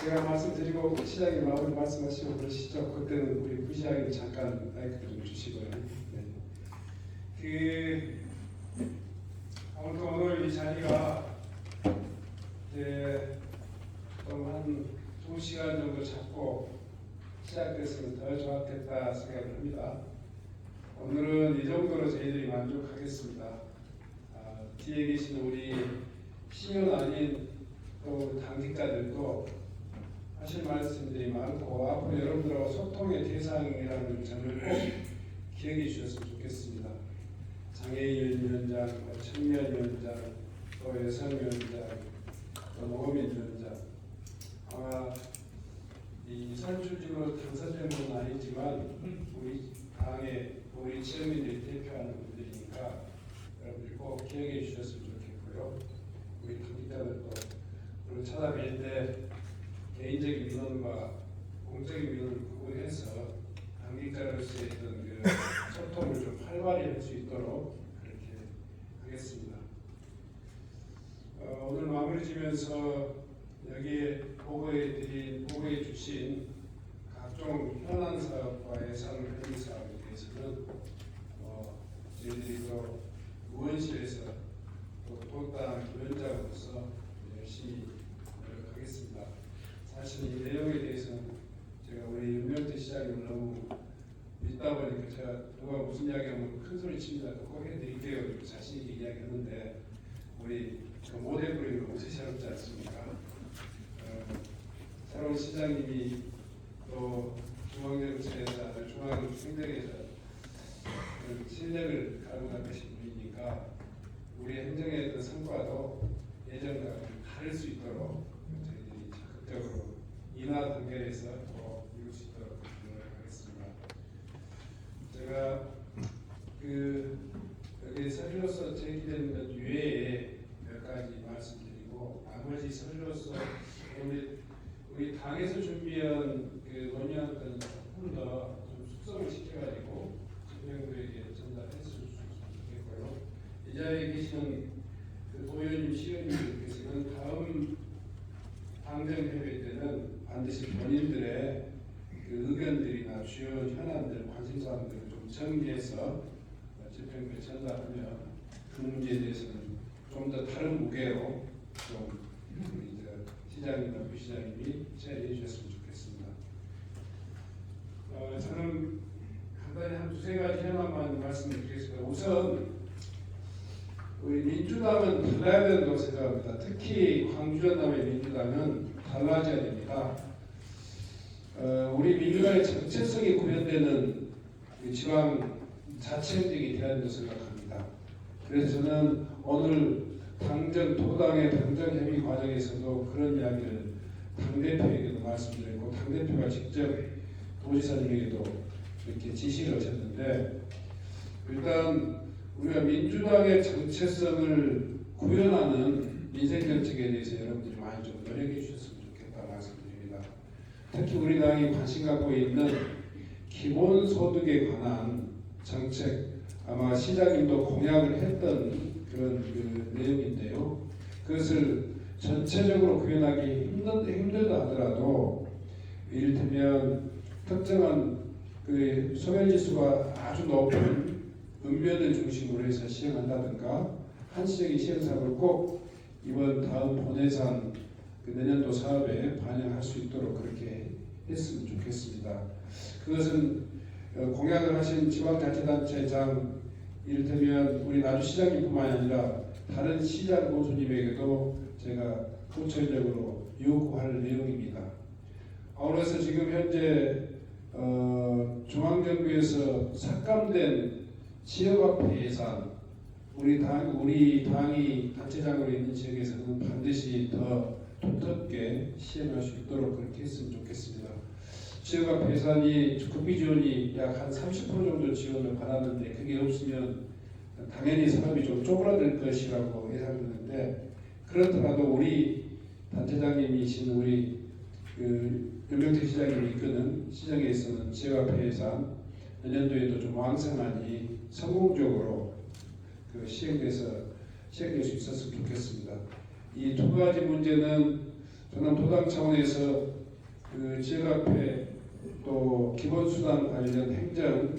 Speaker 11: 제가 말씀드리고 시장님 마무리 말씀하시고 그러시죠. 그때는 우리 부시장님 잠깐 마이크 좀 주시고요. 네. 아무튼 오늘 이 자리가 이제 좀 한 2시간 정도 잡고 시작됐으면 더 좋았겠다 생각을 합니다. 오늘은 이 정도로 저희들이 만족하겠습니다. 뒤에 계신 우리 신현 아닌 또 당직자들도 하실 말씀들이 많고 앞으로 여러분들하고 소통의 대상이라는 점을 꼭 기억해 주셨으면 좋겠습니다. 장애인위원장, 청년위원장, 또 여성위원장, 또 노민위원장 아마 이 선출직으로 당선된 건 아니지만 우리 당의 우리 지역민들이 대표하는 분들이니까 여러분들 꼭 기억해 주셨으면 좋겠고요. 우리 당직자들도 오늘 찾아뵐 때 개인적인 민원과 공적인 민원을 구분해서 당직자로서의 어떤 그 소통을 좀 활발히 할 수 있도록 그렇게 하겠습니다. 오늘 마무리 지면서 여기에 보고해 주신 각종 현안 사업과 예산 회의 사업에 대해서는 저희들이 또 의원실에서 또 독당 위원장으로서 열심히 노력하겠습니다. 사실 이 내용에 대해서는 제가 우리 윤명태 시장님을 너무 믿다 보니까 제가 누가 무슨 이야기하면 큰 소리 칩니다. 꼭 해드릴게요. 이렇게 자신 있게 이야기하는데 우리 못 해버리는 거 의심스럽지 않습니까? 새로운 시장님이 또 중앙정치에서 중앙행정에서 실력을 가져가 계신 분이니까 우리 행정의 어떤 성과도 예전과 다를 수 있도록 저희들이 적극적으로 인하 단계에서 또 이룰 수 있도록 노력하겠습니다. 제가 여기 서류로서 제기되는 것 외에 몇 가지 말씀드리고 나머지 서류로서 우리 당에서 준비한 논의한 건 조금 더 좀 숙성을 시켜가지고 청년들에게 전달했으면 좋겠고요. 이 자리에 계시는 도의원님, 시의원님께서는 다음 당정협의 때는 반드시 본인들의 의견들이나 주요 현안들, 관심사항들을 좀 정리해서 집행부에 전달하면 그 문제에 대해서는 좀 더 다른 무게로 좀 시장님과 부시장님이 처리해 주셨으면 좋겠습니다. 저는 간단히 한 두세 가지 현안만 말씀을 드리겠습니다. 우선 우리 민주당은 달라야 된다고 생각합니다. 특히 광주전남의 민주당은 달라져야 됩니다. 우리 민주당의 정체성이 구현되는 지방 자체 행정이 돼야 된다고 생각합니다. 그래서 저는 오늘 도당의 당정 협의 과정에서도 그런 이야기를 당대표에게도 말씀드렸고 당대표가 직접 도지사님에게도 이렇게 지시를 하셨는데, 일단 우리가 민주당의 정체성을 구현하는 민생정책에 대해서 여러분들이 많이 좀 노력해 주셨으면 좋겠다 말씀드립니다. 특히 우리 당이 관심 갖고 있는 기본소득에 관한 정책, 아마 시장님도 공약을 했던 그런 내용인데요. 그것을 전체적으로 구현하기 힘들다 하더라도, 이를테면 특정한 소멸지수가 아주 높은 읍면을 중심으로 해서 시행한다든가, 한시적인 시행사업을 꼭 다음 본예산 내년도 사업에 반영할 수 있도록 그렇게 했으면 좋겠습니다. 그것은 공약을 하신 지방자치단체장, 이를테면 우리 나주시장님뿐만 아니라 다른 시장 고수님에게도 제가 구체적으로 요구할 내용입니다. 아울러서 지금 현재 중앙정부에서 삭감된 지역화폐 예산, 우리 당이 단체장으로 있는 지역에서는 반드시 더 두텁게 시행할 수 있도록 그렇게 했으면 좋겠습니다. 지역화폐 예산이 국비 지원이 약 한 30% 정도 지원을 받았는데, 그게 없으면 당연히 사업이 좀 쪼그라들 것이라고 예상되는데, 그렇더라도 우리 단체장님이신 우리 윤병택 시장님이 이끄는 시장에서는 지역화폐 예산 내년도에도 좀 왕성하니 성공적으로 시행될 수 있었으면 좋겠습니다. 이 두 가지 문제는 전남 도당 차원에서 지역화폐 또 기본수단 관련 행정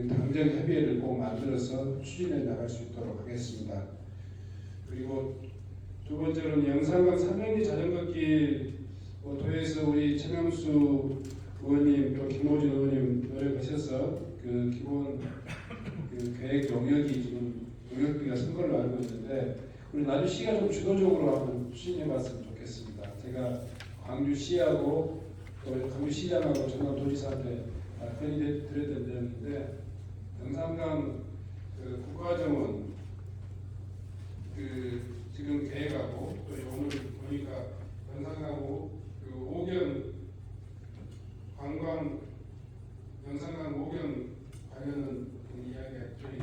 Speaker 11: 당정 협의회를 꼭 만들어서 추진해 나갈 수 있도록 하겠습니다. 그리고 두 번째로는 영산강 삼면리 자전거길 도에서 우리 최명수 의원님 또 김호진 의원님 노력하셔서 기본 계획 용역이 지금 용역비가 쓴 걸로 알고 있는데, 우리 나주시가 좀 주도적으로 한번 추진해봤으면 좋겠습니다. 제가 광주시하고 또 광주시장하고 전남도지사한테 건의드렸던 내용인데, 영산강 국가정원 지금 계획하고 또 오늘 보니까 영산강 관광 영산강 오경 관련은 이야기가 저희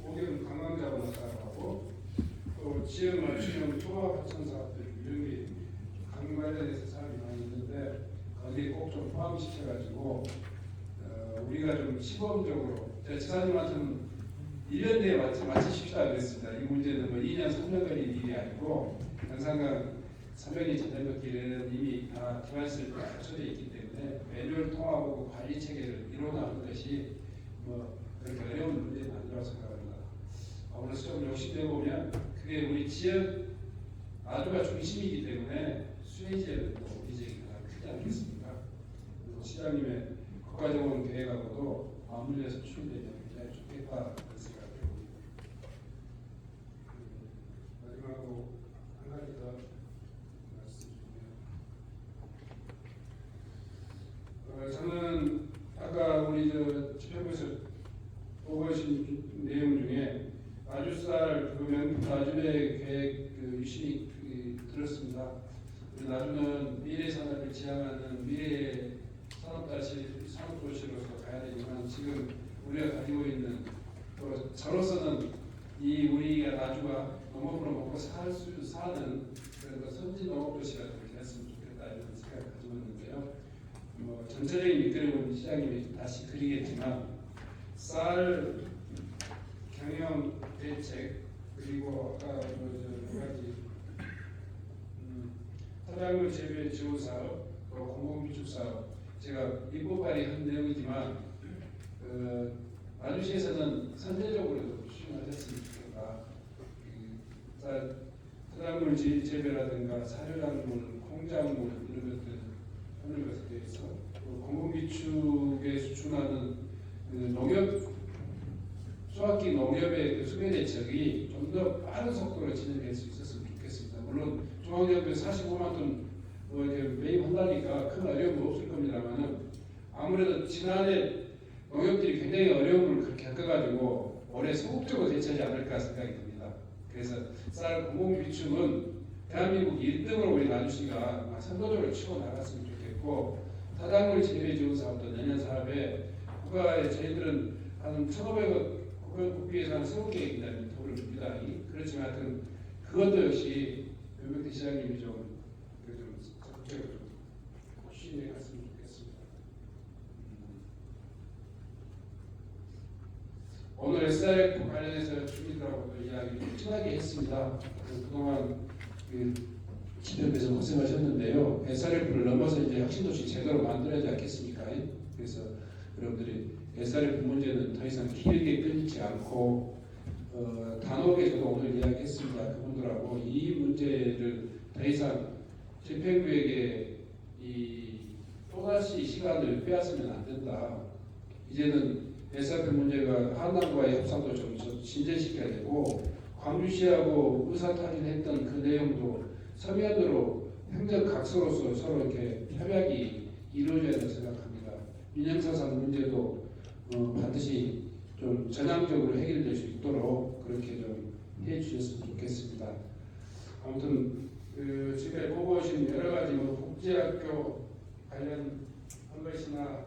Speaker 11: 오경 관광자로 나타나고, 또 지역 맞춤형 통합 하천 사업들 이런 게 관광 관련해서 사업이 많이 있는데, 거기에 꼭 좀 포함시켜가지고 우리가 좀 시범적으로, 제가 지사님한테는 1년 내에 마치십시오 그랬습니다. 이 문제는 2년 3년 걸린 일이 아니고, 영산강 삼면리 자전거길에는 이미 다 기반시설이 갖춰져 있기 때문에 매뉴얼 통합하고 관리 체계를 이뤄나가는 것이 그렇게 어려운 문제는 아니라고 생각합니다. 아무래도 좀 욕심내 보면 그게 우리 지역 나주가 중심이기 때문에 수혜 지역은 우리 지역이 크지 않겠습니까? 그리고 시장님의 국가정원 계획하고도 맞물려서 추진되면 굉장히 좋겠다 그런 생각을 해봅니다. 마지막으로 한 가지 더 저는 아까 우리 집회부에서 보고하신 내용 중에 나주쌀 나주의 계획 유심히 들었습니다. 우리 나주는 미래 산업을 지향하는 미래 산업도시로서 가야 되지만, 지금 우리가 가지고 있는 또 저로서는 우리가 나주가 농업으로 먹고 사는 그런 선진 농업도시가 됐으면 좋겠다 이런 생각을 가지고 있는데요. 전체적인 밑그림은 시장님이 다시 그리겠지만, 쌀 경영 대책, 그리고 아까 몇 가지 토양물 재배 지원 사업, 또 공공비축 사업, 제가 입법 발의한 내용이지만 나주시에서는 선제적으로 추진하셨으면 좋겠다. 토양물 재배라든가 사료작물, 콩작물 이런 것들 하는 것에 대해서 공공비축에 수출하는 수확기 농협의 수배 대책이 좀 더 빠른 속도로 진행될 수 있었으면 좋겠습니다. 물론 중앙정부에 45만 톤 매입한다니까 큰 어려움은 없을 겁니다만은, 아무래도 지난해
Speaker 15: 농협들이 굉장히 어려움을 그렇게 겪어가지고 올해 소극적으로 대처하지 않을까 생각이 듭니다. 그래서 쌀 공공비축은 대한민국 1등으로 우리 나주시가 선도적으로 치고 나갔으면 좋겠고, 타작물 재배 지원 사업도 내년 사업에 국가에 저희들은 한 1,500억 국비에서 한 20개입니다. 돈을 줍니다. 그렇지만 하여튼 그것도 역시 윤명태 시장님이 좀 적극적으로 좀 추진해 갔으면 좋겠습니다. 오늘 SRF 관련해서 주민들하고도 이야기를 친하게 했습니다. 그동안 집회에서 고생하셨는데요. SRF를 넘어서 이제 혁신도시 제도로 만들어야지 않겠습니까? 그래서 여러분들이 SRF 문제는 더 이상 길게 끌지 않고 단호하게 저도 오늘 이야기했습니다. 그분들하고 이 문제를 더 이상 집행부에게 또다시 시간을 빼앗으면 안 된다. 이제는 SRF 문제가 한남과의 협상도 좀 진전시켜야 되고, 광주시하고 의사타진했던 그 내용도 서면으로 행정각서로서 서로 이렇게 협약이 이루어져야 된다고 생각합니다. 민영사상 문제도 반드시 좀 전향적으로 해결될 수 있도록 그렇게 좀 해주셨으면 좋겠습니다. 아무튼 지금 보고 오신 여러 가지 복지학교 관련한 것이나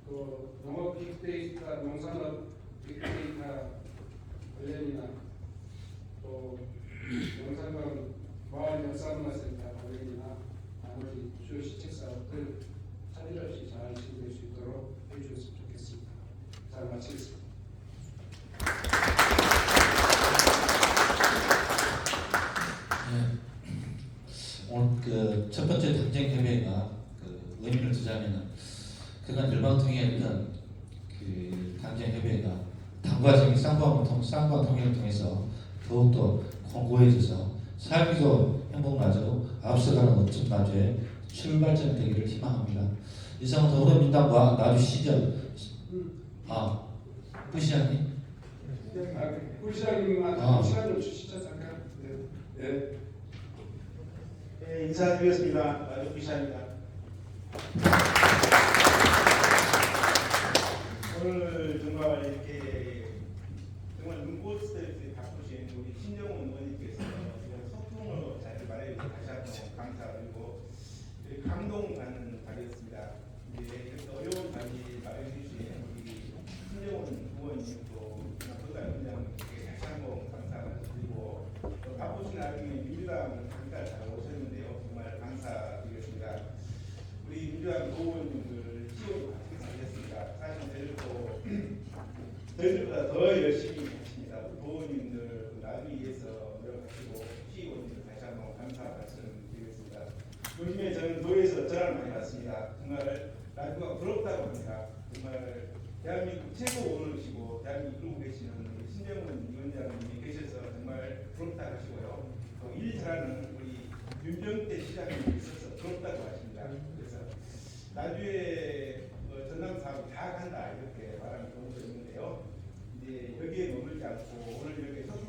Speaker 15: 또 농업 빅데이터, 농산업 빅데이터 관련이나 또 영산강 마을 역사문화센터 관련이나 나머지 주요 시책 사업들 차질 없이 잘 진행될 수 있도록 해주셨으면 좋겠습니다. 잘 마치겠습니다.
Speaker 9: 오늘 첫 번째 당정협의가 의미를 두자면은 그간 열방통일했던 당정협의가 당과적인 쌍방 통일을 통해서 더욱더 공고해져서 사회적 행복마저 앞서가는 멋진 나주의 출발점 되기를 희망합니다. 이상 더불어민주당과 나주시정 부시장님.
Speaker 15: 부시장님한테 시간 좀 주시죠 잠깐. 네.
Speaker 16: 네, 인사드리겠습니다. 나주 부시장입니다. 오늘 정말 이렇게 정말 눈꽃을 바꾸신 우리 신정훈 의원님께서 소통으로 잘 말해 다시 한번 감사드리고 감동받는 자리였습니다. 이렇게 어려운 자리 마련해 주신 우리 신정훈 의원님 또 보다 위원장님께 다시 한번 감사드리고 또 바쁘신 나중에 민주당 잠깐 잘 오셨는데요. 정말 감사드리겠습니다. 우리 민주당 의원님들 시호도 같이 잘했습니다. 사실 저희들보다 더 열심히 하십니다. 부모님들 나중에 위해서 노력하시고 시의원님들 다시 한번 감사 말씀드리겠습니다. 요즘에 저는 도에서 전화를 많이 받습니다. 정말 나주가 부럽다고 합니다. 정말 대한민국 최고 오너시고 대한민국 이끌고 계시는 우리 신정훈 위원장님이 계셔서 정말 부럽다고 하시고요. 또 일 잘하는 우리 윤병태 시장님이 있어서 부럽다고 하십니다. 그래서 나주에 전남 사업이 다 간다 이렇게 말하는 경우도 있는데요. 이제 여기에 머물지 않고 오늘 이렇게 소통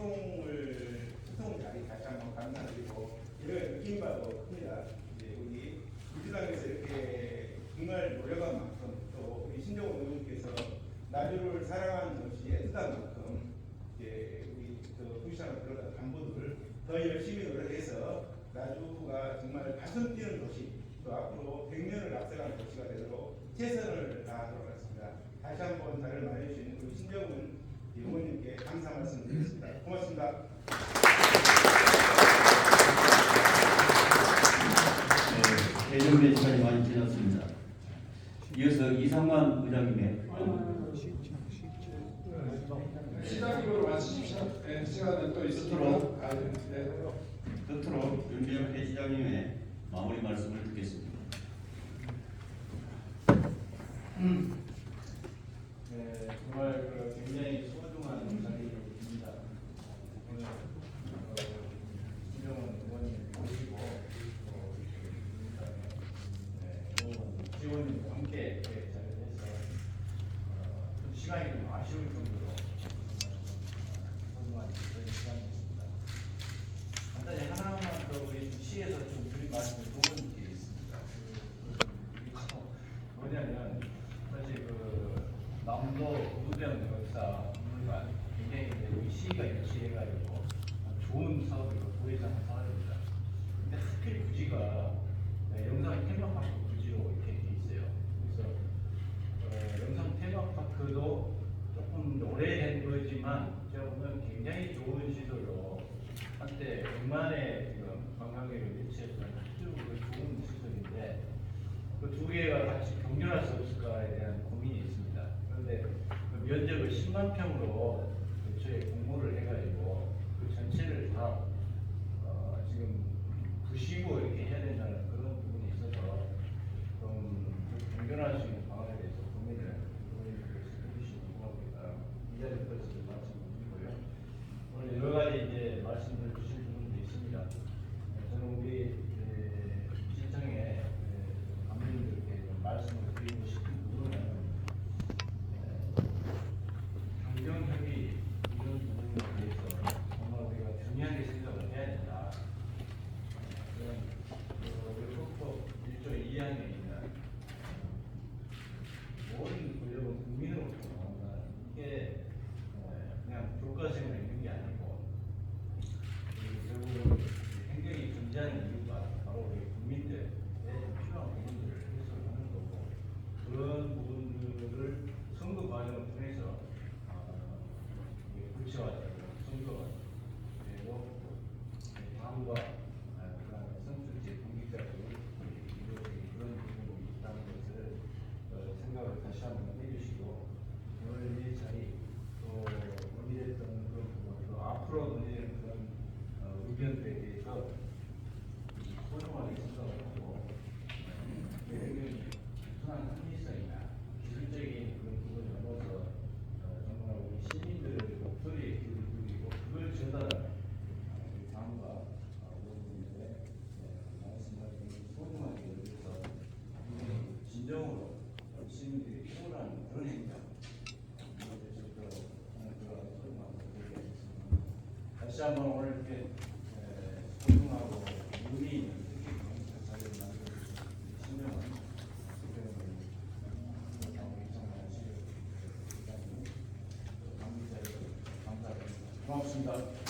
Speaker 16: 자리 다시 한번 감사드리고 이런 느낀 바도 큽니다. 이제 우리 민주당에서 이렇게 정말 노력한 만큼 또 우리 신정훈 의원님께서 나주를 사랑하는 정치에 애쓰한 만큼 이제 우리 부시장을 들어간 간부들 더 열심히 노력해서 나주가 정말 가슴 뛰는 도시 또 앞으로 100년을 앞서가는 도시가 되도록 최선을 다하도록 하겠습니다. 다시 한번 다를 말해주신 우리 신정훈 의원님께 감사 말씀드리겠습니다. 고맙습니다.
Speaker 1: 네, 예정된 시간이 많이 지났습니다. 이어서 이상만 의장님의
Speaker 15: 시장님으로 마치십시오. 네, 시간은 또 있으므로
Speaker 1: 끝으로 윤병태 시장님의 마무리 말씀을 듣겠습니다.
Speaker 5: 네, 정말 굉장히 소중한 자리입니다. 오늘 신정훈 의원님 모시고 또 지원님과 함께 자리를 해서 좀 시간이 좀 아쉬울 정도로 소중한 그런 시간이었습니다. 간단히 하나만 더 우리 시에서 좀 드린 말씀을 부분 게 있습니다. 뭐냐면 사실 연변 역사 박물관 굉장히 이제 우리 시가 유치해가지고 좋은 사업을 도회장 사업입니다. 근데 하필 부지가 영상 테마파크 부지로 이렇게 돼 있어요. 그래서 영상 테마파크도 조금 오래된 거지만 제가 보면 굉장히 좋은 시설로 한때 100만의 지금 관광객을 유치했던 아주 좋은 시설인데 그 두 개가 같이 병렬할 수 없을까에 대한 고민이 있습니다. 그런데 그 면적을 10만 평으로 애초에 공모를 해가지고 그 전체를 다 지금 부시고 이렇게 해야 된다는 그런 부분이 있어서 좀 병렬할 수 있는 방안에 대해서 고민을 해주시면 고맙겠다. 이 자리에서 말씀드리고요. 오늘 여러 가지 이제 말씀을 주실 부분도 있습니다. 저는 우리 시청에 감독님들께 좀 말씀을 드리고 싶은 부분은 경정협의 이런 부분에 대해서 정말 우리가 중요하게 생각을 해야 된다. 그런 우리 헌법 1조 2항에 있는 모든 권력은 국민으로부터 나온다. 이게 그냥 교과서에 있는 게 아니고 결국은 행정이 존재하는 이유가 바로 우리 국민들의 필요한 부분들을 해소하는 거고 그런 부분들을 선거 과정을 통해서 구체화되고 선거가 되고 다음과 그다음에 선출제 공직자들이 이루어지는 그런 부분이 있다는 것을 생각을 다시 한번 해주시고 오늘 이 자리 또 논의했던 그런 부분 또 앞으로 논의되는 그런 의견들에 대해서 소중하게 생각을 하고 의견이 순한 합리성이나 기술적인 그런 부분을 넘어서 정말 우리 시민들의 목소리에 귀를 기울이고 그걸 전달하는 우리 당과 의원님들의 말씀을 소중하게 여겨서 진정으로 시민들이 필요한 그런 행정 다시 한번 오늘 이렇게 소중하고 의미 있는 특히 자리를 만들어주신 신명은 감사드립니다. 고맙습니다.